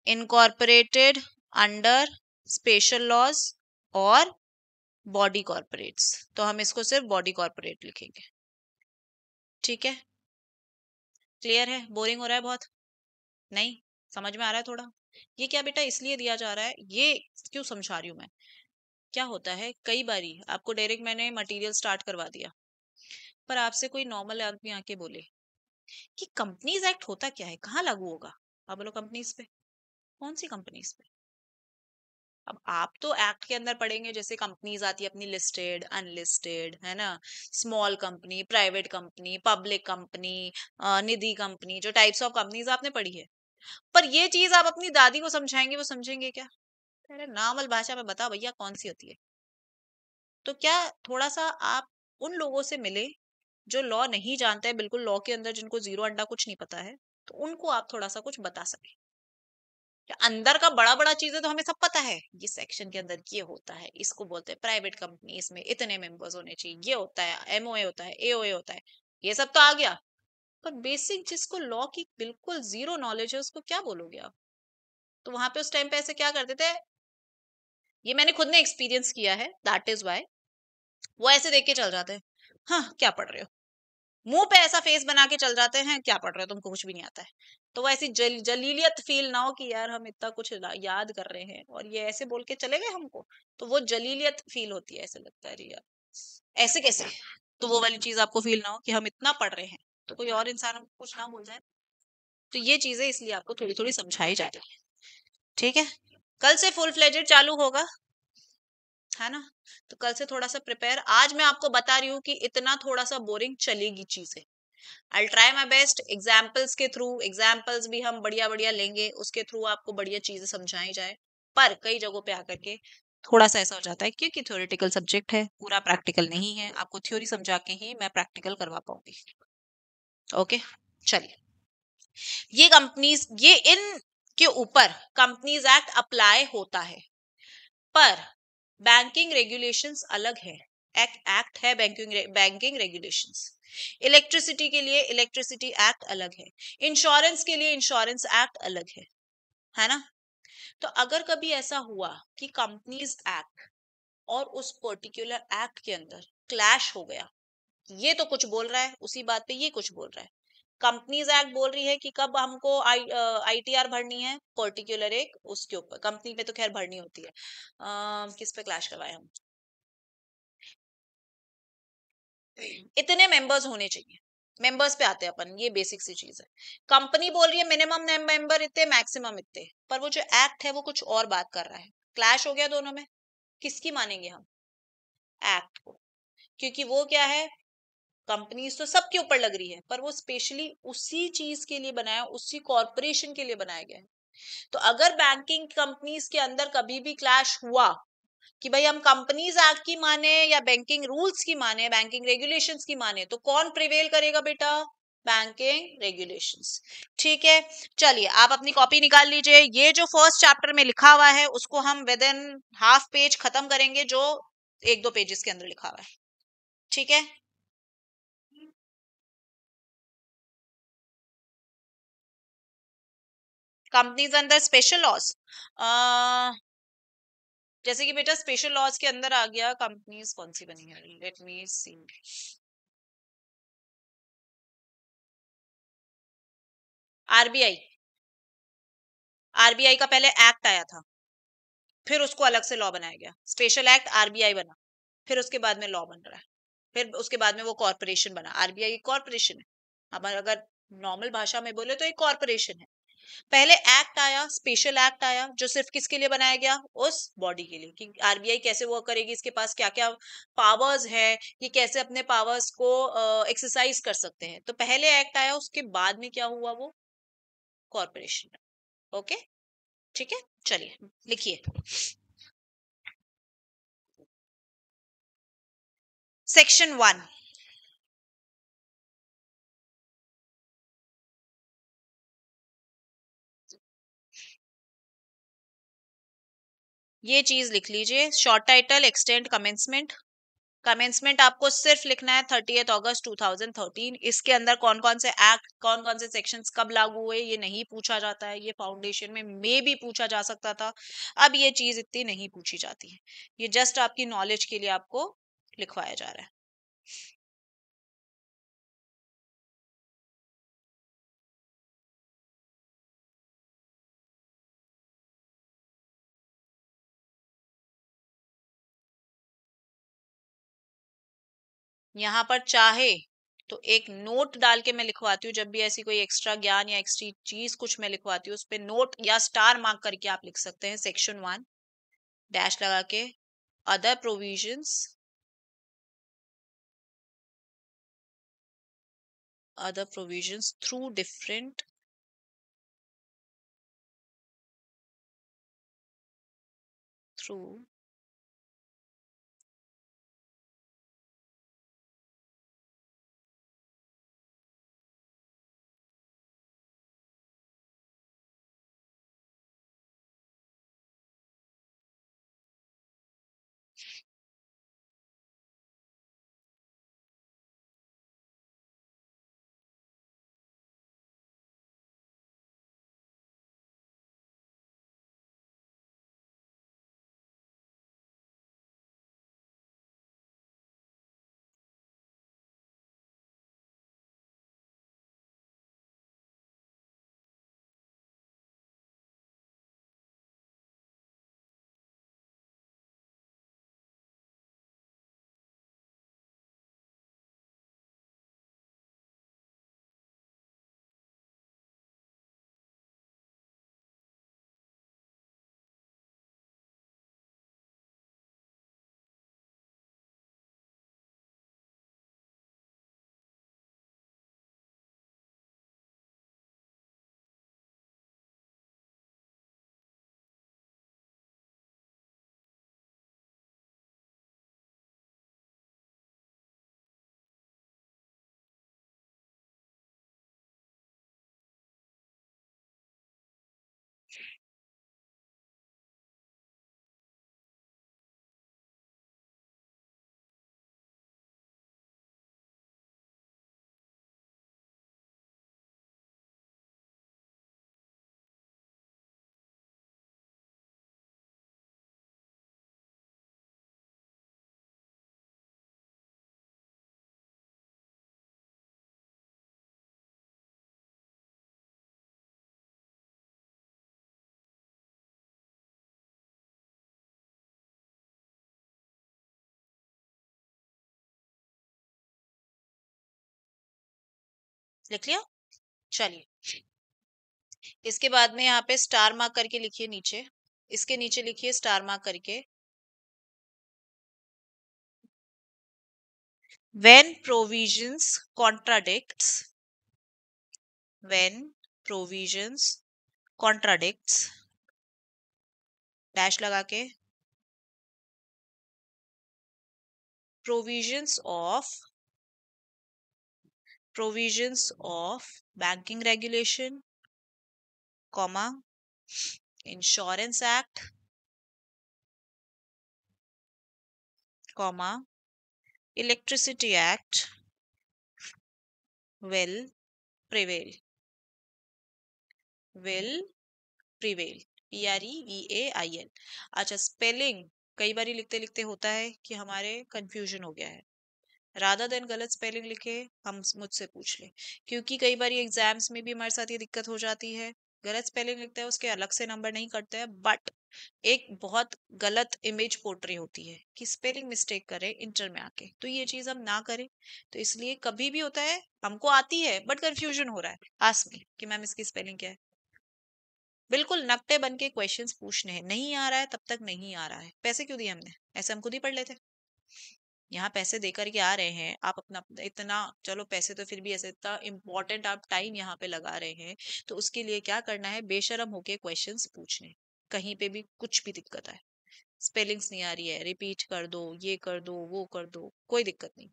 incorporated under special laws और बॉडी कॉर्पोरेट्स, तो हम इसको सिर्फ बॉडी कॉर्पोरेट लिखेंगे, ठीक है। क्लियर है? बोरिंग हो रहा है बहुत? नहीं, समझ में आ रहा है थोड़ा? ये क्या बेटा इसलिए दिया जा रहा है, ये क्यों समझा रही हूँ मैं? क्या होता है कई बारी आपको डायरेक्ट मैंने मटेरियल स्टार्ट करवा दिया, पर आपसे कोई नॉर्मल आदमी आके बोले कि कंपनीज एक्ट होता क्या है, कहाँ लागू होगा? आप बोलो कंपनीज पे। कौन सी कंपनीज पे? अब आप तो एक्ट के अंदर पढ़ेंगे, जैसे कंपनीज आती है अपनी, लिस्टेड, अनलिस्टेड, है ना, small company, private company, public company, Nidhi company, जो टाइप्स ऑफ कंपनीज आपने पढ़ी है। पर ये चीज आप अपनी दादी को समझाएंगे, वो समझेंगे क्या? अरे नॉर्मल भाषा में बताओ भैया कौन सी होती है। तो क्या थोड़ा सा आप उन लोगों से मिले जो लॉ नहीं जानते हैं बिल्कुल, लॉ के अंदर जिनको जीरो अंडा कुछ नहीं पता है, तो उनको आप थोड़ा सा कुछ बता सके। अंदर का बड़ा बड़ा चीजें तो हमें सब पता है, ये सेक्शन के अंदर ये होता है, इसको बोलते हैं प्राइवेट कंपनी, इसमें इतने मेंबर्स होने चाहिए, ये होता है, एमओए होता है, एओए होता है, ये सब तो आ गया। पर बेसिक जिसको लॉ की बिल्कुल जीरो नॉलेज है उसको क्या बोलोगे आप? तो वहां पे उस टाइम पे ऐसे क्या करते थे, ये मैंने खुद ने एक्सपीरियंस किया है, दैट इज वाई वो ऐसे देख के चल जाते हैं, हाँ क्या पढ़ रहे हो, मुंह पे ऐसा फेस बना के चल जाते हैं, क्या पढ़ रहे हो, तुमको कुछ भी नहीं आता है। तो वो ऐसी जलीलियत फील ना हो कि यार हम इतना कुछ याद कर रहे हैं और ये ऐसे बोल के चले गए हमको, तो वो जलीलियत फील होती है, ऐसे लगता है अरे यार ऐसे कैसे। तो वो वाली चीज आपको फील ना हो कि हम इतना पढ़ रहे हैं तो कोई और इंसान हमको कुछ ना बोल जाए। तो ये चीजें इसलिए आपको थोड़ी थोड़ी समझाई जा रही है, ठीक है। कल से फुल फ्लेजेड चालू होगा, है ना। तो कल से थोड़ा सा प्रिपेयर, आज मैं आपको बता रही हूँ कि इतना थोड़ा सा बोरिंग चलेगी चीजें। I try my best, examples के थ्रू, एग्जाम्पल्स भी हम बढ़िया बढ़िया लेंगे, उसके थ्रू आपको बढ़िया चीजें समझाई जाए। पर कई जगहों पे आकर के थोड़ा सा ऐसा हो जाता है, क्योंकि थ्योरेटिकल सब्जेक्ट है, पूरा प्रैक्टिकल नहीं है, आपको थ्योरी समझा के ही मैं प्रैक्टिकल करवा पाऊंगी। ओके, चलिए। ये कंपनीज, ये इन के ऊपर कंपनीज एक्ट अप्लाई होता है, पर बैंकिंग रेगुलेशंस अलग है। एक्ट एक्ट है बैंकिंग बैंकिंग रेगुलेशंस। इलेक्ट्रिसिटी के लिए इलेक्ट्रिसिटी एक्ट अलग है, इंश्योरेंस के लिए इंश्योरेंस एक्ट अलग है ना। तो अगर कभी ऐसा हुआ कि कंपनीज एक्ट और उस पर्टिकुलर एक्ट के अंदर क्लैश हो गया, ये तो कुछ बोल रहा है उसी बात पे, ये कुछ बोल रहा है, कंपनीज एक्ट बोल रही है कि कब हमको आईटीआर भरनी है पर्टिकुलर एक उसके ऊपर, कंपनी पे तो खैर भरनी होती है, किस पे क्लैश करवाए हम, इतने मेंबर्स होने चाहिए, मेंबर्स पे आते हैं अपन, ये बेसिक सी चीज है। कंपनी बोल रही है मिनिमम मेंबर इतने, मैक्सिमम इतने, पर वो जो एक्ट है वो कुछ और बात कर रहा है, क्लैश हो गया दोनों में, किसकी मानेंगे हम? एक्ट को। क्योंकि वो क्या है, कंपनीज तो सबके ऊपर लग रही है, पर वो स्पेशली उसी चीज के लिए बनाया, उसी कॉरपोरेशन के लिए बनाया गया है। तो अगर बैंकिंग कंपनीज के अंदर कभी भी क्लैश हुआ कि भाई हम कंपनीज एक्ट की माने या बैंकिंग रूल्स की माने, बैंकिंग रेगुलेशंस की माने, तो कौन प्रिवेल करेगा बेटा? Banking regulations. ठीक है, चलिए आप अपनी कॉपी निकाल लीजिए, ये जो फर्स्ट चैप्टर में लिखा हुआ है उसको हम विद इन हाफ पेज खत्म करेंगे, जो एक दो पेजेस के अंदर लिखा हुआ है, ठीक है। कंपनीज अंदर स्पेशल लॉज, जैसे कि बेटा स्पेशल लॉज के अंदर आ गया, कंपनीज कौन सी बनी है, लेट मी सी। आरबीआई, आरबीआई का पहले एक्ट आया था, फिर उसको अलग से लॉ बनाया गया, स्पेशल एक्ट आरबीआई बना, फिर उसके बाद में लॉ बन रहा है, फिर उसके बाद में वो कॉर्पोरेशन बना, आरबीआई एक कॉर्पोरेशन है। अब अगर नॉर्मल भाषा में बोले तो एक कॉर्पोरेशन है। पहले एक्ट आया, स्पेशल एक्ट आया, जो सिर्फ किसके लिए बनाया गया, उस बॉडी के लिए, कि आरबीआई कैसे वर्क करेगी, इसके पास क्या क्या पावर्स है, ये कैसे अपने पावर्स को एक्सरसाइज कर सकते हैं। तो पहले एक्ट आया, उसके बाद में क्या हुआ, वो कॉर्पोरेशन। ओके, ठीक है, चलिए लिखिए। सेक्शन 1, ये चीज लिख लीजिए, short title extend commencement. Commencement आपको सिर्फ लिखना है 30 अगस्त 2013, इसके अंदर कौन कौन से एक्ट, कौन कौन से सेक्शंस कब लागू हुए ये नहीं पूछा जाता है, ये फाउंडेशन में मे भी पूछा जा सकता था, अब ये चीज इतनी नहीं पूछी जाती है, ये जस्ट आपकी नॉलेज के लिए आपको लिखवाया जा रहा है। यहाँ पर चाहे तो एक नोट डाल के मैं लिखवाती हूँ, जब भी ऐसी कोई एक्स्ट्रा ज्ञान या एक्स्ट्रा चीज कुछ मैं लिखवाती हूँ उस पे नोट या स्टार मार्क करके आप लिख सकते हैं, सेक्शन 1 डैश लगा के, other provisions, other provisions through different through लिख लिया? चलिए, इसके बाद में यहाँ पे स्टार मार्क करके लिखिए नीचे, इसके नीचे लिखिए स्टार मार्क करके, when provisions contradicts, when provisions contradicts, dash लगा के, provisions of banking regulation, comma, insurance act, comma, electricity act will prevail, will prevail, PREVAIL। अच्छा, स्पेलिंग कई बार लिखते लिखते होता है कि हमारे कंफ्यूजन हो गया है, रादर देन गलत स्पेलिंग लिखे हम मुझसे पूछ ले, क्योंकि कई बार एग्जाम्स में भी हमारे साथ ये दिक्कत हो जाती है, गलत स्पेलिंग लिखते हैं उसके अलग से नंबर नहीं कटते हैं, बट एक बहुत गलत इमेज पोर्ट्रे होती है कि स्पेलिंग मिस्टेक करे इंटर में आके, तो ये चीज हम ना करें। तो इसलिए कभी भी होता है हमको आती है बट कंफ्यूजन हो रहा है, आस्क मी कि मैम इसकी स्पेलिंग क्या है, बिल्कुल नकटे बन के क्वेश्चंस पूछने हैं, नहीं आ रहा है तब तक नहीं आ रहा है, पैसे क्यों दिए हमने, ऐसे हम खुद ही पढ़ लेते, यहाँ पैसे देकर के आ रहे हैं, आप अपना इतना, चलो पैसे तो फिर भी ऐसे इतना इम्पोर्टेंट आप टाइम यहाँ पे लगा रहे हैं, तो उसके लिए क्या करना है, बेशरम होके क्वेश्चंस पूछने, कहीं पे भी कुछ भी दिक्कत आए, स्पेलिंग्स नहीं आ रही है रिपीट कर दो, ये कर दो, वो कर दो, कोई दिक्कत नहीं,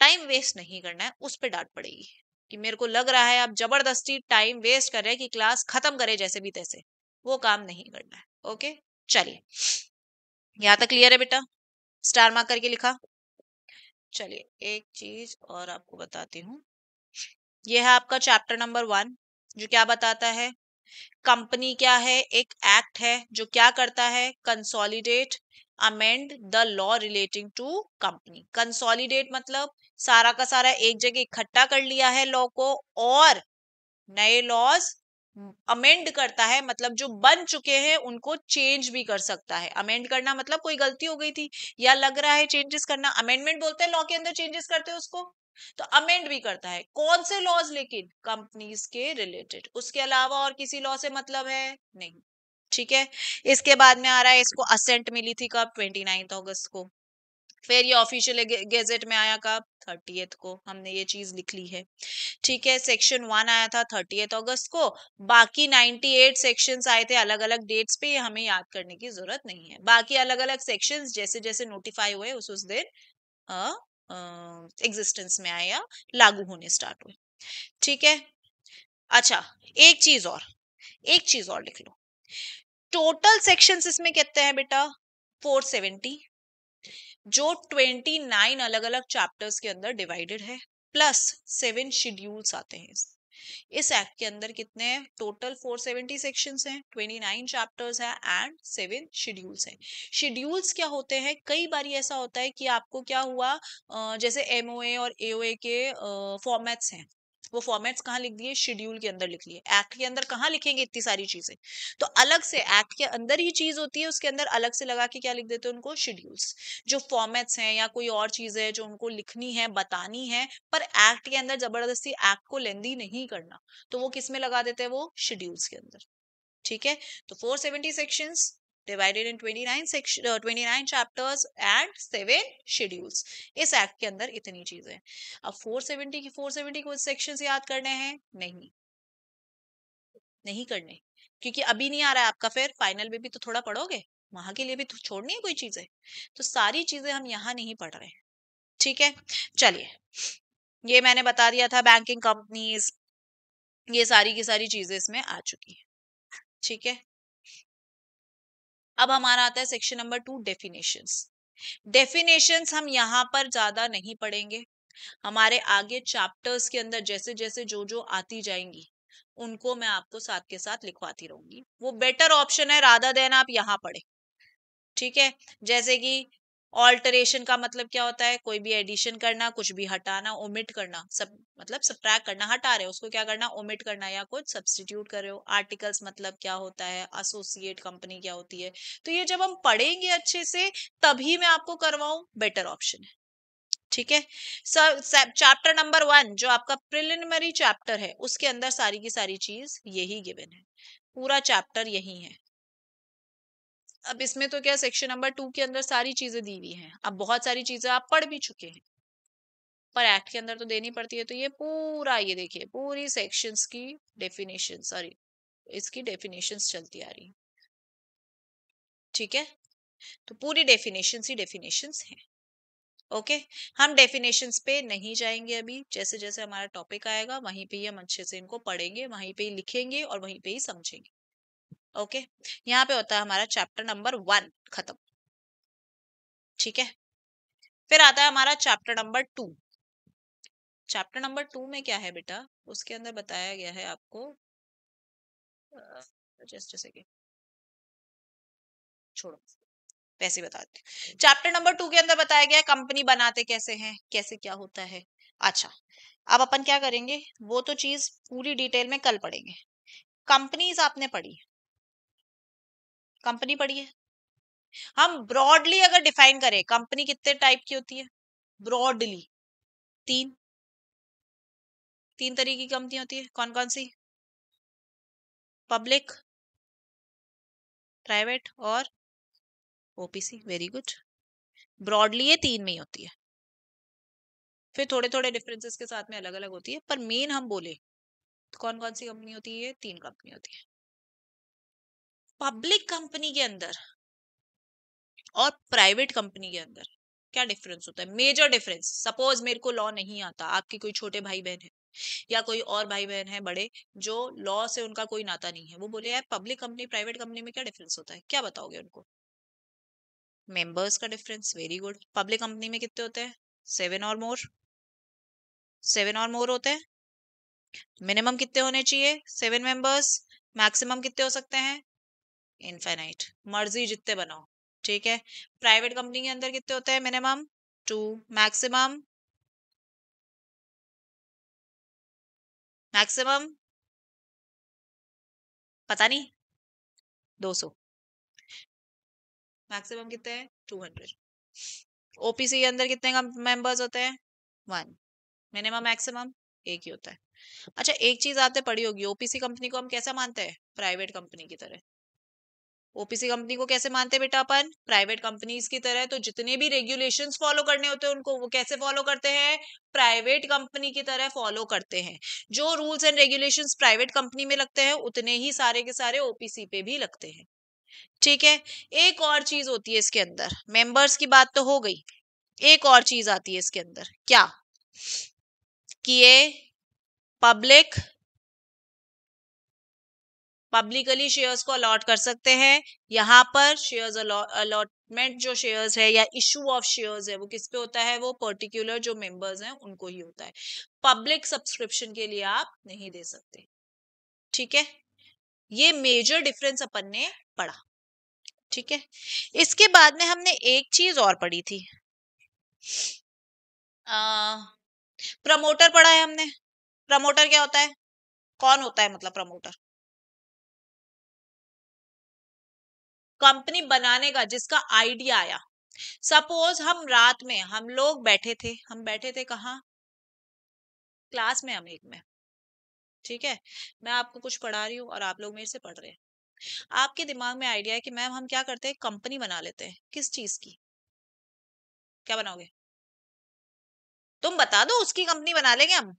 टाइम वेस्ट नहीं करना है, उस पर डांट पड़ेगी कि मेरे को लग रहा है आप जबरदस्ती टाइम वेस्ट कर रहे हैं कि क्लास खत्म करे जैसे भी तैसे, वो काम नहीं करना है। ओके, चलिए, यहाँ तक क्लियर है बेटा, स्टार मार्क करके लिखा? चलिए, एक चीज और आपको बताती हूँ, ये है आपका चैप्टर नंबर 1, जो क्या बताता है, कंपनी क्या है, एक एक्ट है जो क्या करता है, consolidate amend the law relating to company, consolidate मतलब सारा का सारा एक जगह इकट्ठा कर लिया है लॉ को, और नए लॉज अमेंड करता है, मतलब जो बन चुके हैं उनको चेंज भी कर सकता है, अमेंड करना मतलब कोई गलती हो गई थी या लग रहा है चेंजेस करना, अमेंडमेंट बोलते हैं लॉ के अंदर चेंजेस करते हैं उसको, तो अमेंड भी करता है, कौन से लॉज, लेकिन कंपनीज के रिलेटेड, उसके अलावा और किसी लॉ से मतलब है नहीं, ठीक है। इसके बाद में आ रहा है, इसको असेंट मिली थी कब, 29 अगस्त को, फिर ये ऑफिशियल गेजेट में आया कब, 30th को, हमने ये चीज लिख ली है, ठीक है। सेक्शन 1 आया था 30 अगस्त को, बाकी 98 सेक्शंस आए थे अलग अलग डेट्स पे, ये हमें याद करने की जरूरत नहीं है, बाकी अलग अलग सेक्शंस जैसे जैसे नोटिफाई हुए उस दिन एग्जिस्टेंस में आए या लागू होने स्टार्ट हुए, ठीक है। अच्छा, एक चीज और, एक चीज और लिख लो, टोटल सेक्शंस इसमें कितने हैं बेटा, 470, जो 29 अलग अलग चैप्टर्स के अंदर डिवाइडेड है, प्लस 7 शेड्यूल्स आते हैं इस एक्ट के अंदर, कितने हैं टोटल, 470 सेक्शंस हैं, 29 चैप्टर्स हैं एंड 7 शेड्यूल्स हैं। शेड्यूल्स क्या होते हैं, कई बार ऐसा होता है कि आपको क्या हुआ, जैसे एमओए और एओए के फॉर्मेट्स हैं, वो फॉर्मेट्स कहाँ लिख दिए, शेड्यूल के अंदर लिख लिए, एक्ट के अंदर कहाँ लिखेंगे इतनी सारी चीजें, तो अलग से एक्ट के अंदर ही चीज होती है, उसके अंदर अलग से लगा के क्या लिख देते हैं उनको, शेड्यूल्स, जो फॉर्मेट्स हैं या कोई और चीज है जो उनको लिखनी है बतानी है, पर एक्ट के अंदर जबरदस्ती एक्ट को लेंदी नहीं करना, तो वो किस में लगा देते हैं, वो शेड्यूल्स के अंदर, ठीक है। तो 470 sections divided in 29 section 29 chapters and 7 schedules, इस एक्ट के अंदर इतनी चीजें, अब 470 को सेक्शंस याद करने हैं, नहीं नहीं करने, क्योंकि अभी नहीं आ रहा है आपका, फिर फाइनल में भी तो थोड़ा पढ़ोगे, वहां के लिए भी तो छोड़नी है कोई चीजें, तो सारी चीजें हम यहाँ नहीं पढ़ रहे हैं, ठीक है। चलिए, ये मैंने बता दिया था, बैंकिंग कंपनीज, ये सारी की सारी चीजें इसमें आ चुकी है, ठीक है। अब हमारा आता है सेक्शन नंबर 2, डेफिनेशंस। डेफिनेशंस हम यहाँ पर ज्यादा नहीं पढ़ेंगे, हमारे आगे चैप्टर्स के अंदर जैसे जैसे जो जो आती जाएंगी उनको मैं आपको साथ के साथ लिखवाती रहूंगी, वो बेटर ऑप्शन है रादर देन आप यहाँ पढ़े, ठीक है। जैसे कि ऑल्टरेशन का मतलब क्या होता है, कोई भी एडिशन करना, कुछ भी हटाना, ओमिट करना, सब मतलब सब्ट्रैक्ट करना, हटा रहे हो उसको क्या करना, ओमिट करना, या कुछ सब्स्टिट्यूट कर रहे हो। आर्टिकल्स मतलब क्या होता है, एसोसिएट कंपनी क्या होती है, तो ये जब हम पढ़ेंगे अच्छे से तभी मैं आपको करवाऊं, बेटर ऑप्शन है, ठीक है सर। चैप्टर नंबर 1 जो आपका प्रिलिमिनरी चैप्टर है उसके अंदर सारी की सारी चीज यही गिवन है, पूरा चैप्टर यही है। अब इसमें तो क्या सेक्शन नंबर 2 के अंदर सारी चीजें दी हुई हैं, अब बहुत सारी चीजें आप पढ़ भी चुके हैं पर एक्ट के अंदर तो देनी पड़ती है, तो ये पूरा ये देखिए पूरी सेक्शंस की डेफिनेशन, सॉरी इसकी डेफिनेशंस चलती आ रही, ठीक है। तो पूरी डेफिनेशंस ही डेफिनेशंस हैं। ओके, हम डेफिनेशंस पे नहीं जाएंगे अभी, जैसे जैसे हमारा टॉपिक आएगा वहीं पे ही हम अच्छे से इनको पढ़ेंगे, वहीं पे ही लिखेंगे और वहीं पे ही समझेंगे। ओके, यहाँ पे होता है हमारा चैप्टर नंबर 1 खत्म, ठीक है। फिर आता है हमारा चैप्टर नंबर 2। चैप्टर नंबर 2 में क्या है बेटा, उसके अंदर बताया गया है आपको, जस्ट सेकेंड, छोड़ो वैसे ही बताती हूँ। चैप्टर नंबर 2 के अंदर बताया गया है कंपनी बनाते कैसे हैं, कैसे क्या होता है। अच्छा, अब अपन क्या करेंगे, वो तो चीज पूरी डिटेल में कल पढ़ेंगे। कंपनीज आपने पढ़ी, कंपनी पढ़ी है। हम ब्रॉडली अगर डिफाइन करें कंपनी कितने टाइप की होती है, ब्रॉडली तीन, तीन तरीके की कंपनी होती है। कौन कौन सी? पब्लिक, प्राइवेट और ओपीसी। वेरी गुड, ब्रॉडली ये तीन में ही होती है, फिर थोड़े थोड़े डिफरेंसेस के साथ में अलग अलग होती है, पर मेन हम बोले तो कौन कौन सी कंपनी होती है, तीन कंपनी होती है। पब्लिक कंपनी के अंदर और प्राइवेट कंपनी के अंदर क्या डिफरेंस होता है, मेजर डिफरेंस। सपोज मेरे को लॉ नहीं आता, आपके कोई छोटे भाई बहन है या कोई और भाई बहन है बड़े जो लॉ से उनका कोई नाता नहीं है, वो बोले यार पब्लिक कंपनी प्राइवेट कंपनी में क्या डिफरेंस होता है, क्या बताओगे उनको? मेंबर्स का difference. Very good, public company में कितने होते हैं? 7 और मोर, 7 और मोर होते हैं। मिनिमम कितने होने चाहिए? 7 मेंबर्स। मैक्सिमम कितने हो सकते हैं? इनफाइनाइट, मर्जी जितने बनाओ, ठीक है। प्राइवेट कंपनी के अंदर कितने होते हैं? मिनिमम 2, मैक्सिमम, मैक्सिमम पता नहीं, 200, मैक्सिमम कितने हैं? 200। ओपीसी के अंदर कितने मेंबर्स होते हैं? 1, मिनिमम मैक्सिमम एक ही होता है। अच्छा, एक चीज आपने पढ़ी होगी, ओपीसी कंपनी को हम कैसा मानते हैं? प्राइवेट कंपनी की तरह। ओपीसी कंपनी को कैसे मानते हैं बेटा अपन? प्राइवेट कंपनीज की तरह। तो जितने भी रेगुलेशंस फॉलो करने होते हैं उनको वो कैसे फॉलो करते हैं? प्राइवेट कंपनी की तरह फॉलो करते हैं। जो rules and regulations private company में लगते हैं उतने ही सारे के सारे ओपीसी पे भी लगते हैं, ठीक है। एक और चीज होती है इसके अंदर, मेंबर्स की बात तो हो गई, एक और चीज आती है इसके अंदर, क्या कि ये पब्लिक पब्लिकली शेयर्स को अलॉट कर सकते हैं। यहाँ पर शेयर्स अलॉटमेंट जो शेयर्स है या इशू ऑफ शेयर्स है वो किस पे होता है? वो पर्टिकुलर जो मेंबर्स हैं उनको ही होता है। पब्लिक सब्सक्रिप्शन के लिए आप नहीं दे सकते, ठीक है। ये मेजर डिफरेंस अपन ने पढ़ा, ठीक है। इसके बाद में हमने एक चीज और पढ़ी थी, प्रमोटर पढ़ा है हमने। प्रमोटर क्या होता है? कौन होता है मतलब प्रमोटर? कंपनी बनाने का जिसका आइडिया आया। सपोज हम रात में हम लोग बैठे थे, हम बैठे थे कहाँ? क्लास में, हम एक में, ठीक है। मैं आपको कुछ पढ़ा रही हूँ और आप लोग मेरे से पढ़ रहे हैं। आपके दिमाग में आइडिया है कि मैम हम क्या करते हैं, कंपनी बना लेते हैं। किस चीज की? क्या बनाओगे? तुम बता दो, उसकी कंपनी बना लेंगे हम।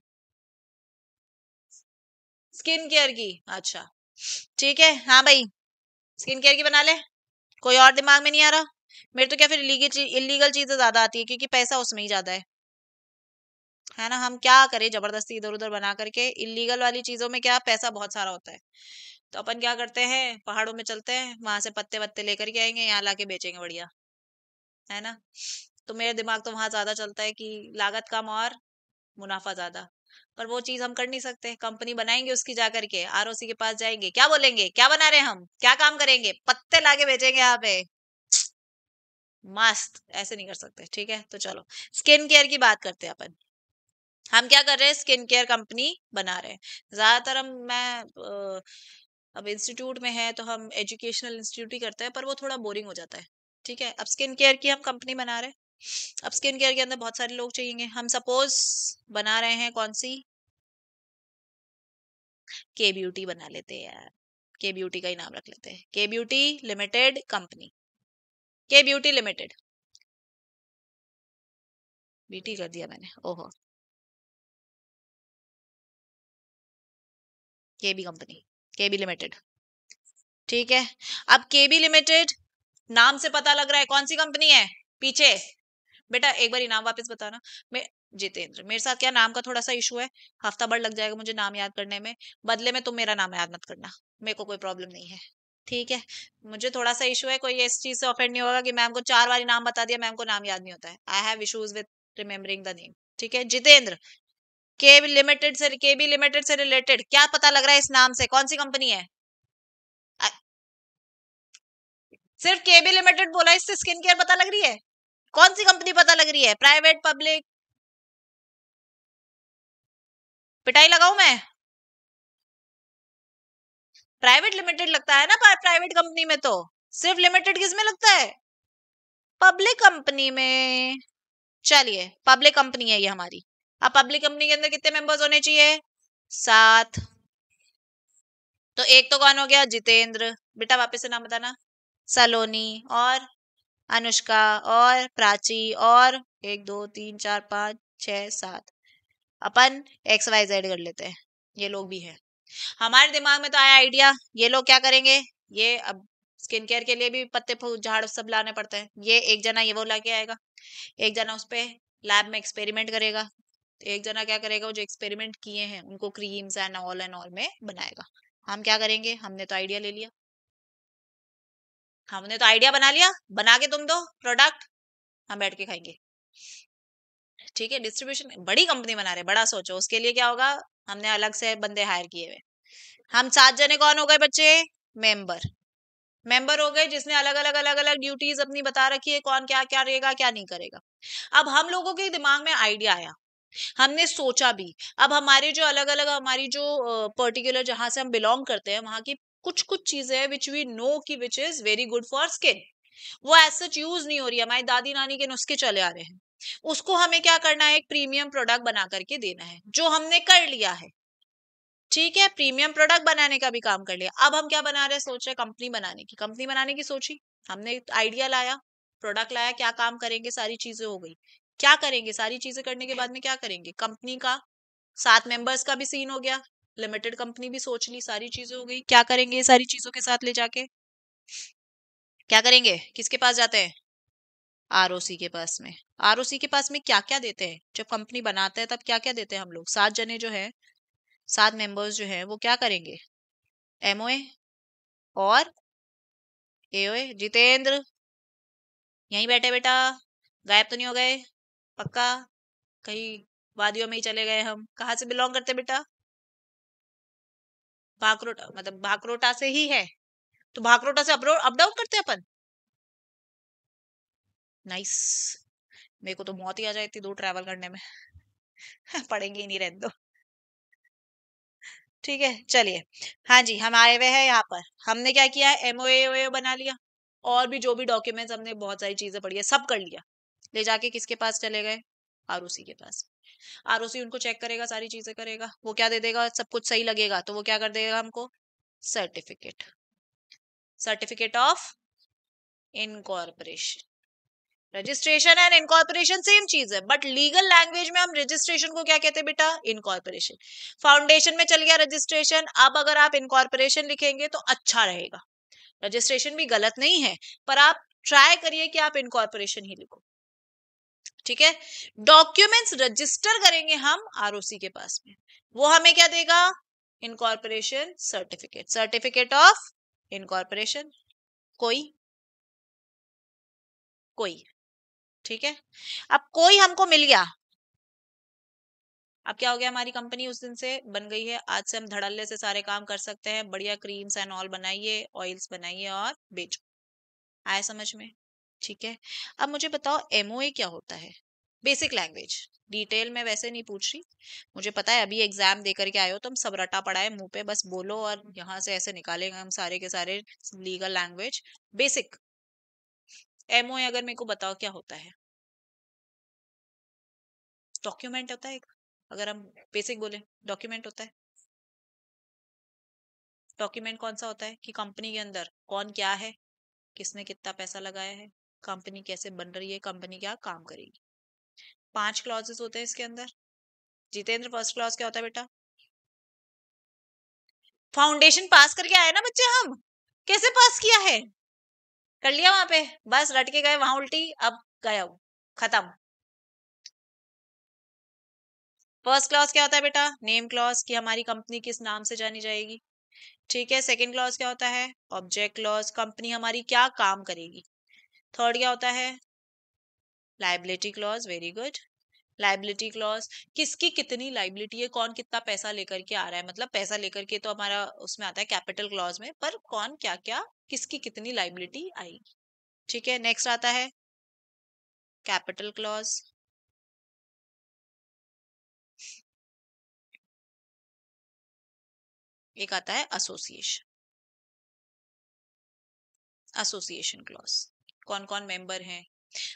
स्किन केयर की, अच्छा ठीक है, हाँ भाई स्किन केयर की बना ले। कोई और दिमाग में नहीं आ रहा? मेरे तो क्या फिर इलीगल चीजें ज्यादा आती है क्योंकि पैसा उसमें ही ज्यादा है ना। हम क्या करें, जबरदस्ती इधर उधर बना करके। इलीगल वाली चीजों में क्या पैसा बहुत सारा होता है, तो अपन क्या करते हैं, पहाड़ों में चलते हैं, वहां से पत्ते वत्ते लेकर के आएंगे, यहाँ लाके बेचेंगे, बढ़िया है ना। तो मेरा दिमाग तो वहां ज्यादा चलता है कि लागत कम और मुनाफा ज्यादा। पर वो चीज हम कर नहीं सकते, कंपनी बनाएंगे उसकी, जाकर के आरओसी के पास जाएंगे, क्या बोलेंगे, क्या बना रहे हैं हम, क्या काम करेंगे, पत्ते लाके बेचेंगे यहाँ पे, मस्त। ऐसे नहीं कर सकते, ठीक है। तो चलो स्किन केयर की बात करते हैं अपन। हम क्या कर रहे हैं, स्किन केयर कंपनी बना रहे हैं। ज्यादातर अब इंस्टीट्यूट में है तो हम एजुकेशनल इंस्टीट्यूट ही करते हैं, पर वो थोड़ा बोरिंग हो जाता है, ठीक है। अब स्किन केयर की हम कंपनी बना रहे हैं, अब स्किन केयर के अंदर बहुत सारे लोग चाहिए। हम सपोज बना रहे हैं कौन सी, के ब्यूटी बना लेते हैं यार, के ब्यूटी का ही नाम रख लेते हैं, के ब्यूटी लिमिटेड कंपनी, के ब्यूटी लिमिटेड, बीटी कर दिया मैंने, ओहो, के बी कंपनी, के बी लिमिटेड, ठीक है। अब के बी लिमिटेड नाम से पता लग रहा है कौन सी कंपनी है पीछे। बेटा एक बार नाम वापस बताना। मैं जितेंद्र, मेरे साथ क्या नाम का थोड़ा सा इशू है, हफ्ता भर लग जाएगा मुझे नाम याद करने में, बदले में तुम मेरा नाम याद मत करना, मेरे को कोई प्रॉब्लम नहीं है, ठीक है। मुझे थोड़ा सा इशू है, कोई इस चीज से ऑफेंड नहीं होगा कि मैम को 4 बार नाम बता दिया, मैम को नाम याद नहीं होता है, I have issues with remembering the name, ठीक है। जितेंद्र, के बी लिमिटेड से रिलेटेड क्या पता लग रहा है इस नाम से, कौन सी कंपनी है? सिर्फ के बी लिमिटेड बोला, इससे स्किन केयर पता लग रही है? कौन सी कंपनी पता लग रही है? Private, public? पिटाई लगाऊं मैं? प्राइवेट लिमिटेड लगता है ना प्राइवेट कंपनी में तो, सिर्फ लिमिटेड किस में लगता है? पब्लिक कंपनी में। चलिए पब्लिक कंपनी है ये हमारी। अब पब्लिक कंपनी के अंदर कितने मेंबर्स होने चाहिए? 7। तो एक तो कौन हो गया? जितेंद्र। बेटा वापस से नाम बताना। सलोनी, और अनुष्का, और प्राची, और 1 2 3 4 5 6 7। अपन XYZ कर लेते हैं, ये लोग भी है। हमारे दिमाग में तो आया आइडिया, ये लोग क्या करेंगे, ये अब स्किन केयर के लिए भी पत्ते फूल झाड़ सब लाने पड़ते हैं, ये एक जना ये वो लाके आएगा, एक जना उस पे लैब में एक्सपेरिमेंट करेगा, एक जना क्या करेगा, वो जो एक्सपेरिमेंट किए हैं उनको क्रीम्स एंड ऑल में बनाएगा। हम क्या करेंगे, हमने तो आइडिया ले लिया, हमने तो आइडिया बना लिया, बना के तुम दो प्रोडक्ट, हम बैठ के खाएंगे, ठीक है। डिस्ट्रीब्यूशन बड़ी कंपनी बना रहे, बड़ा सोचो, उसके लिए क्या होगा, हमने अलग से बंदे हायर किए हुए। हम 7 जने कौन हो गए बच्चे? मेंबर। मेंबर हो गए, जिसने अलग अलग अलग अलग ड्यूटीज अपनी बता रखी है, कौन क्या क्या करेगा क्या नहीं करेगा। अब हम लोगों के दिमाग में आइडिया आया, हमने सोचा भी। अब हमारे जो अलग अलग, हमारी जो पर्टिकुलर जहां से हम बिलोंग करते हैं, वहां की कुछ कुछ चीजें हैं विच वी नो की which is very good for skin, वो एज सच यूज नहीं हो रही, हमारी दादी नानी के नुस्खे चले आ रहे हैं, उसको हमें क्या करना है, एक प्रीमियम प्रोडक्ट बना करके देना है, जो हमने कर लिया है, ठीक है। प्रीमियम प्रोडक्ट बनाने का भी काम कर लिया, अब हम क्या बना रहे हैं, सोच रहे कंपनी बनाने की, कंपनी बनाने की सोची, हमने आइडिया लाया, प्रोडक्ट लाया, क्या काम करेंगे, सारी चीजें हो गई, क्या करेंगे, सारी चीजें करने के बाद में क्या करेंगे, कंपनी का 7 मेंबर्स का भी सीन हो गया, लिमिटेड कंपनी भी सोच ली, सारी चीजें हो गई, क्या करेंगे ये सारी चीजों के साथ ले जाके, क्या करेंगे, किसके पास जाते हैं? आरओसी के पास में। आरओसी के पास में क्या क्या देते हैं, जब कंपनी बनाते हैं तब क्या क्या देते हैं हम लोग, 7 जने जो है, 7 मेंबर्स जो है वो क्या करेंगे, एमओए और एओए। जितेंद्र, यहीं बैठे बेटा, गायब तो नहीं हो गए? पक्का? कहीं वादियों में ही चले गए? हम कहाँ से बिलोंग करते बेटा? भाकरोटा, मतलब भाकरोटा से ही है, तो भाकरोटा से अप डाउन करते हैं अपन। नाइस, मेरे को तो मौत ही आ जाए इतनी दूर ट्रैवल करने में। पढ़ेंगे ही नहीं, रहने दो, ठीक है। चलिए, हाँ जी, हम आए हुए हैं यहाँ पर, हमने क्या किया है, एमओए बना लिया, और भी जो भी डॉक्यूमेंट्स, हमने बहुत सारी चीजें पढ़ी है, सब कर लिया, ले जाके किसके पास चले गए, आरओसी के पास। आरओसी उनको चेक करेगा, सारी चीजें करेगा, वो क्या दे देगा, सब कुछ सही लगेगा तो वो क्या कर देगा हमको, certificate, certificate of incorporation. Registration and incorporation same चीज है, बट लीगल लैंग्वेज में हम रजिस्ट्रेशन को क्या कहते हैं बेटा, इनकॉर्पोरेशन। फाउंडेशन में चल गया रजिस्ट्रेशन, अब अगर आप इनकॉर्पोरेशन लिखेंगे तो अच्छा रहेगा, रजिस्ट्रेशन भी गलत नहीं है, पर आप ट्राई करिए कि आप इनकॉर्पोरेशन ही लिखो, ठीक है। डॉक्यूमेंट्स रजिस्टर करेंगे हम आरओसी के पास में, वो हमें क्या देगा, incorporation certificate, certificate of incorporation. कोई, कोई, ठीक है। अब कोई हमको मिल गया, अब क्या हो गया, हमारी कंपनी उस दिन से बन गई है, आज से हम धड़ल्ले से सारे काम कर सकते हैं, बढ़िया क्रीम्स एंड ऑल बनाइए, ऑयल्स बनाइए और बेचो। आया समझ में? ठीक है। अब मुझे बताओ एमओए क्या होता है, बेसिक लैंग्वेज, डिटेल में वैसे नहीं पूछ रही, मुझे पता है अभी एग्जाम दे करके आए हो तुम, सब रटा पड़ा है मुंह पे, बस बोलो और यहाँ से ऐसे निकालेंगे हम सारे के सारे लीगल लैंग्वेज। बेसिक एमओए अगर मेरे को बताओ क्या होता है, डॉक्यूमेंट होता है एक, अगर हम बेसिक बोले डॉक्यूमेंट होता है। डॉक्यूमेंट कौन सा होता है कि कंपनी के अंदर कौन क्या है, किसने कितना पैसा लगाया है, कंपनी कैसे बन रही है, कंपनी क्या काम करेगी। 5 क्लॉजेस होते हैं इसके अंदर। जितेंद्र, फर्स्ट क्लॉज क्या होता है बेटा? फाउंडेशन पास करके आए ना बच्चे हम। कैसे पास किया है? कर लिया वहां पे, बस रट के गए वहां उल्टी, अब गया वो, खत्म। फर्स्ट क्लॉज क्या होता है बेटा? नेम क्लॉज, कि हमारी कंपनी किस नाम से जानी जाएगी। ठीक है। सेकंड क्लॉज क्या होता है? ऑब्जेक्ट क्लॉज, कंपनी हमारी क्या काम करेगी। थर्ड क्या होता है? Liability clause, very good. Liability clause, किसकी कितनी लाइबिलिटी है, कौन कितना पैसा लेकर के आ रहा है, मतलब पैसा लेकर के तो हमारा उसमें आता है कैपिटल क्लॉज में, पर कौन क्या क्या, किसकी कितनी लाइबिलिटी आएगी। ठीक है। नेक्स्ट आता है कैपिटल क्लॉज। एक आता है एसोसिएशन, एसोसिएशन क्लॉज, कौन कौन मेंबर हैं।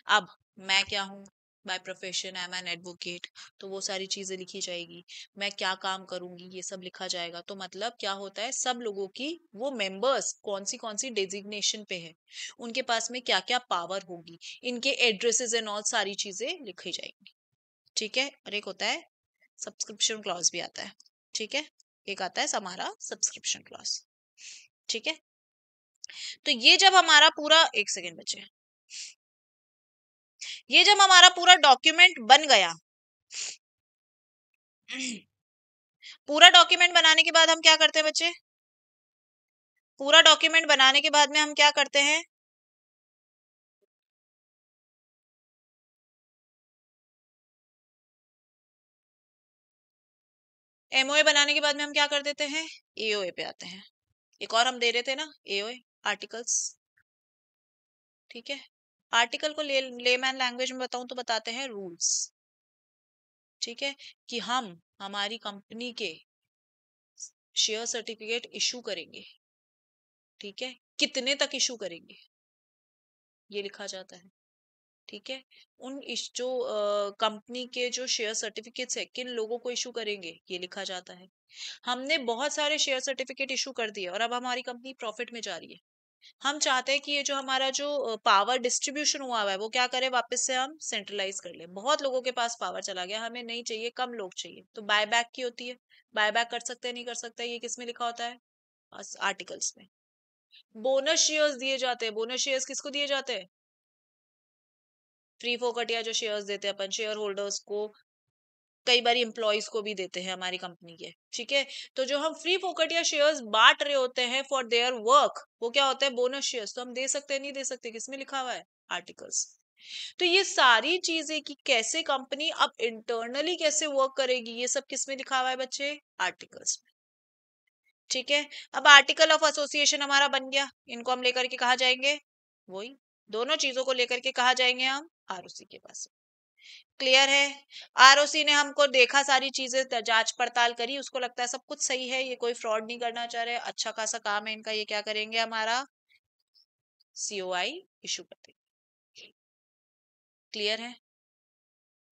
अब मैं क्या हूँ, by profession I am an advocate, तो वो सारी चीजें लिखी जाएगी। मैं क्या काम करूंगी ये सब लिखा जाएगा। तो मतलब क्या होता है, सब लोगों की वो मेंबर्स कौन सी डेजिग्नेशन पे है, उनके पास में क्या क्या पावर होगी, इनके एड्रेसेस एंड ऑल सारी चीजें लिखी जाएंगी। ठीक है। और एक होता है सब्सक्रिप्शन क्लॉज भी आता है। ठीक है। एक आता है हमारा सब्सक्रिप्शन क्लॉज। ठीक है। तो ये जब हमारा पूरा, एक सेकेंड बचे, ये जब हमारा पूरा डॉक्यूमेंट बन गया, पूरा डॉक्यूमेंट बनाने के बाद हम क्या करते हैं बच्चे? पूरा डॉक्यूमेंट बनाने के बाद में हम क्या करते हैं? एमओए बनाने के बाद में हम क्या कर देते हैं? एओए पे आते हैं। एक और हम दे रहे थे ना, एओए, आर्टिकल्स। ठीक है। आर्टिकल को लेमैन लैंग्वेज में बताऊं तो बताते हैं रूल्स। ठीक है। कि हम हमारी कंपनी के शेयर सर्टिफिकेट इशू करेंगे। ठीक है। कितने तक इशू करेंगे ये लिखा जाता है। ठीक है। जो कंपनी के जो शेयर सर्टिफिकेट्स है किन लोगों को इशू करेंगे ये लिखा जाता है। हमने बहुत सारे शेयर सर्टिफिकेट इशू कर दिए और अब हमारी कंपनी प्रॉफिट में जा रही है। हम चाहते हैं कि ये जो हमारा जो पावर डिस्ट्रीब्यूशन हुआ हुआ है वो क्या करे, वापस से हम सेंट्रलाइज कर ले। बहुत लोगों के पास पावर चला गया, हमें नहीं चाहिए, कम लोग चाहिए, तो बायबैक की होती है। बायबैक कर सकते हैं, नहीं कर सकते, ये किस में लिखा होता है? आर्टिकल्स में। बोनस शेयर्स दिए जाते हैं। बोनस शेयर्स किसको दिए जाते हैं? फ्री फोकट, या जो शेयर्स देते हैं अपन शेयर होल्डर्स को, कई बार एम्प्लॉयज को भी देते हैं हमारी कंपनी के। ठीक है। तो जो हम फ्री फोकट या शेयर्स बांट रहे होते हैं फॉर देयर वर्क, वो क्या होता है? Bonus shares. तो हम दे सकते हैं, नहीं दे सकते, किसमें लिखा हुआ है? आर्टिकल्स। तो ये सारी चीजें कि कैसे कंपनी अब इंटरनली कैसे वर्क करेगी, ये सब किसमें लिखा हुआ है बच्चे? आर्टिकल्स में। ठीक है। अब आर्टिकल ऑफ एसोसिएशन हमारा बन गया, इनको हम लेकर के कहा जाएंगे? वही, दोनों चीजों को लेकर के कहा जाएंगे हम? आरओसी के पास। क्लियर है? आरओसी ने हमको देखा, सारी चीजें जांच पड़ताल करी, उसको लगता है सब कुछ सही है, ये कोई फ्रॉड नहीं करना चाह रहे, अच्छा खासा काम है इनका, ये क्या करेंगे? हमारा सीओआई इशू कर देंगे। क्लियर है?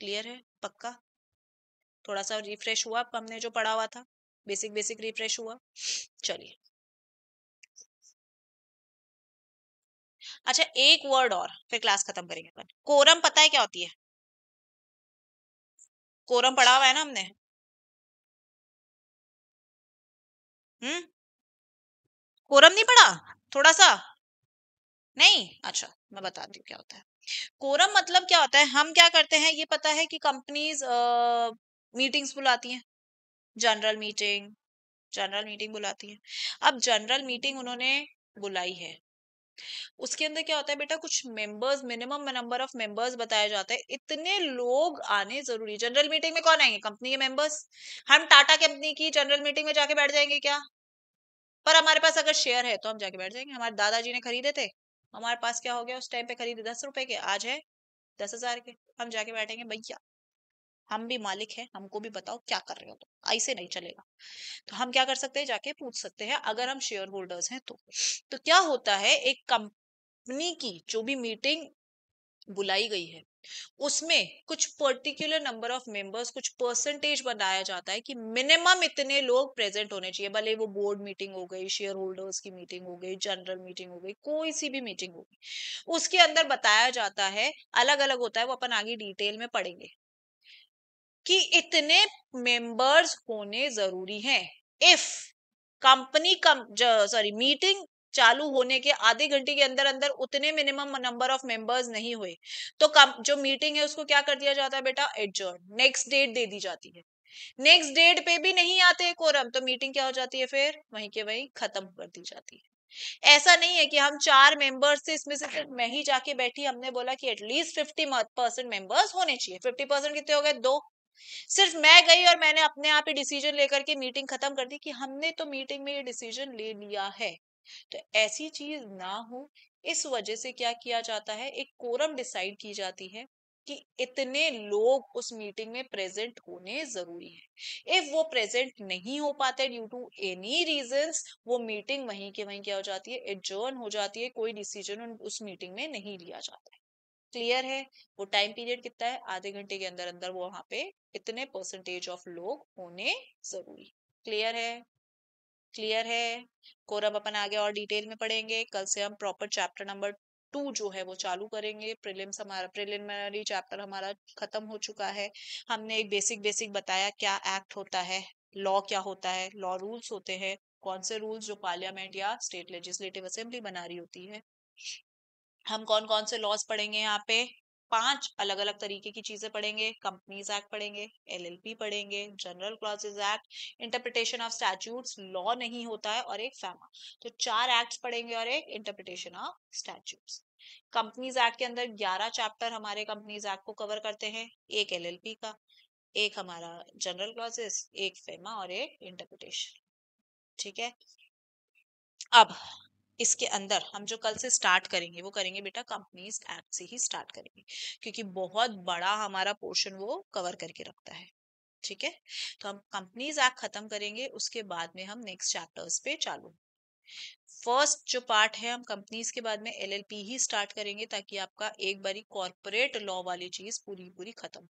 क्लियर है पक्का? थोड़ा सा रिफ्रेश हुआ अब हमने जो पढ़ा हुआ था, बेसिक बेसिक रिफ्रेश हुआ। चलिए, अच्छा एक वर्ड और फिर क्लास खत्म करेंगे अपन। कोरम पता है क्या होती है? कोरम पढ़ा हुआ है ना हमने? हम्म। कोरम नहीं पढ़ा? थोड़ा सा? नहीं, अच्छा मैं बताती हूँ क्या होता है। कोरम मतलब क्या होता है, हम क्या करते हैं ये पता है कि कंपनीज मीटिंग्स बुलाती हैं, जनरल मीटिंग, जनरल मीटिंग बुलाती है। अब जनरल मीटिंग उन्होंने बुलाई है, उसके अंदर क्या होता है बेटा, कुछ members, minimum number of members बताया जाता है, इतने लोग आने जरूरी। जनरल मीटिंग में कौन आएंगे? कंपनी के मेंबर्स। हम टाटा कंपनी की जनरल मीटिंग में जाके बैठ जाएंगे क्या? पर हमारे पास अगर शेयर है तो हम जाके बैठ जाएंगे। हमारे दादाजी ने खरीदे थे, हमारे पास क्या हो गया, उस टाइम पे खरीदे 10 रुपए के, आज है 10,000 के, हम जाके बैठेंगे भैया हम भी मालिक हैं, हमको भी बताओ क्या कर रहे हो, तो ऐसे नहीं चलेगा। तो हम क्या कर सकते हैं, जाके पूछ सकते हैं अगर हम शेयर होल्डर्स हैं तो क्या होता है, एक कंपनी की जो भी मीटिंग बुलाई गई है, उसमें कुछ पर्टिकुलर नंबर ऑफ मेंबर्स, कुछ परसेंटेज बनाया जाता है कि मिनिमम इतने लोग प्रेजेंट होने चाहिए, भले वो बोर्ड मीटिंग हो गई, शेयर होल्डर्स की मीटिंग हो गई, जनरल मीटिंग हो गई, कोई सी भी मीटिंग हो गई, उसके अंदर बताया जाता है, अलग अलग होता है, वो अपन आगे डिटेल में पढ़ेंगे कि इतने मेंबर्स होने जरूरी हैं। इफ कंपनी सॉरी मीटिंग चालू होने के आधे घंटे के अंदर अंदर उतने मिनिमम नंबर ऑफ मेंबर्स नहीं हुए, तो जो मीटिंग है उसको क्या कर दिया जाता है बेटा, एडजर्न, नेक्स्ट डेट दे दी जाती है। नेक्स्ट डेट पे भी नहीं आते कोरम, तो मीटिंग क्या हो जाती है, फिर वहीं के वहीं खत्म कर दी जाती है। ऐसा नहीं है कि हम 4 मेंबर्स से, इसमें से सिर्फ मैं ही जाके बैठी, हमने बोला कि एटलीस्ट 50% मेंबर्स होने चाहिए। 50% कितने हो गए, 2। सिर्फ मैं गई और मैंने अपने आप ही डिसीजन लेकर के मीटिंग खत्म कर दी कि हमने तो मीटिंग में ये डिसीजन ले लिया है। तो ऐसी चीज ना हो, इस वजह से क्या किया जाता है, एक कोरम डिसाइड की जाती है कि इतने लोग उस मीटिंग में प्रेजेंट होने जरूरी है। इफ वो प्रेजेंट नहीं हो पाते ड्यू टू एनी रीजंस, वो मीटिंग वहीं के वहीं क्या हो जाती है, एडजर्न हो जाती है, कोई डिसीजन उस मीटिंग में नहीं लिया जाता है। क्लियर है? वो टाइम पीरियड कितना है, आधे घंटे के अंदर अंदर वो वहां पे इतने परसेंटेज ऑफ लोग होने जरूरी। क्लियर है? क्लियर है? कोरब अपन आगे और डिटेल में पढ़ेंगे। कल से हम प्रॉपर चैप्टर नंबर 2 जो है वो चालू करेंगे। प्रीलिम्स हमारा, प्रिलिमिनरी चैप्टर हमारा खत्म हो चुका है। हमने एक बेसिक बेसिक बताया क्या एक्ट होता है, लॉ क्या होता है, लॉ रूल्स होते हैं, कौन से रूल्स जो पार्लियामेंट या स्टेट लेजिस्लेटिव असेंबली बना रही होती है। हम कौन कौन से लॉज पढ़ेंगे यहाँ पे, 5 अलग अलग तरीके की चीजें पढ़ेंगे। कंपनीज एक्ट पढ़ेंगे, एलएलपी पढ़ेंगे, general clauses act, interpretation of statutes, law नहीं होता है, और एक फैमा। तो 4 एक्ट्स पढ़ेंगे और एक interpretation of statutes. Companies act के अंदर 11 चैप्टर हमारे कंपनीज एक्ट को कवर करते हैं, एक एलएलपी का, एक हमारा जनरल क्लॉजेस, एक फेमा और एक इंटरप्रिटेशन। ठीक है? अब इसके अंदर हम जो कल से स्टार्ट करेंगे वो करेंगे बेटा कंपनीज एक्ट से ही स्टार्ट करेंगे, क्योंकि बहुत बड़ा हमारा पोर्शन वो कवर करके रखता है। ठीक है? तो हम कंपनीज एक्ट खत्म करेंगे, उसके बाद में हम नेक्स्ट चैप्टर्स पे चालू। फर्स्ट जो पार्ट है, हम कंपनीज के बाद में एलएलपी ही स्टार्ट करेंगे, ताकि आपका एक बारी कॉर्पोरेट लॉ वाली चीज पूरी पूरी खत्म।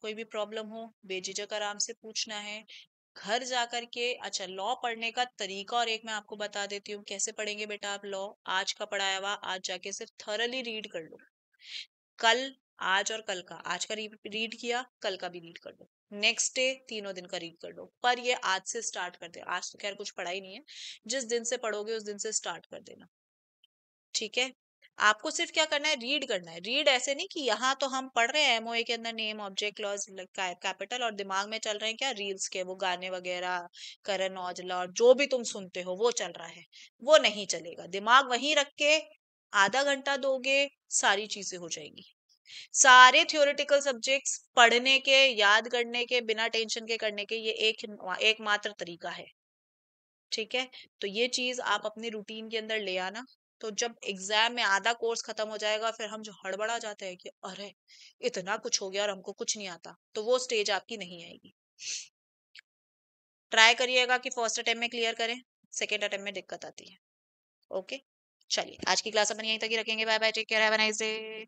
कोई भी प्रॉब्लम हो बेझिझक आराम से पूछना है घर जाकर के। अच्छा, लॉ पढ़ने का तरीका और एक मैं आपको बता देती हूँ कैसे पढ़ेंगे बेटा आप लॉ। आज का पढ़ाया हुआ आज जाके सिर्फ थॉरली रीड कर लो। कल, आज और कल का, आज का रीड किया, कल का भी रीड कर लो, नेक्स्ट डे तीनों दिन का रीड कर लो। पर ये आज से स्टार्ट कर दे, आज तो खैर कुछ पढ़ा ही नहीं है, जिस दिन से पढ़ोगे उस दिन से स्टार्ट कर देना। ठीक है? आपको सिर्फ क्या करना है, रीड करना है। रीड ऐसे नहीं कि यहाँ तो हम पढ़ रहे हैं एमओए के अंदर नेम ऑब्जेक्ट क्लॉज कैपिटल, और दिमाग में चल रहे हैं क्या रील्स के वो गाने वगैरह, करण औजला और जो भी तुम सुनते हो वो चल रहा है। वो नहीं चलेगा। दिमाग वहीं रख के आधा घंटा दोगे, सारी चीजें हो जाएंगी। सारे थियोरेटिकल सब्जेक्ट्स पढ़ने के, याद करने के, बिना टेंशन के करने के, ये एकमात्र तरीका है। ठीक है? तो ये चीज आप अपनी रूटीन के अंदर ले आना। तो जब एग्जाम में आधा कोर्स खत्म हो जाएगा, फिर हम जो हड़बड़ा जाते हैं कि अरे इतना कुछ हो गया और हमको कुछ नहीं आता, तो वो स्टेज आपकी नहीं आएगी। ट्राई करिएगा कि फर्स्ट अटेम्प्ट में क्लियर करें, सेकेंड अटेम्प्ट में दिक्कत आती है। ओके, चलिए आज की क्लास अपन यहीं तक ही रखेंगे। Bye bye, take care, have a nice day.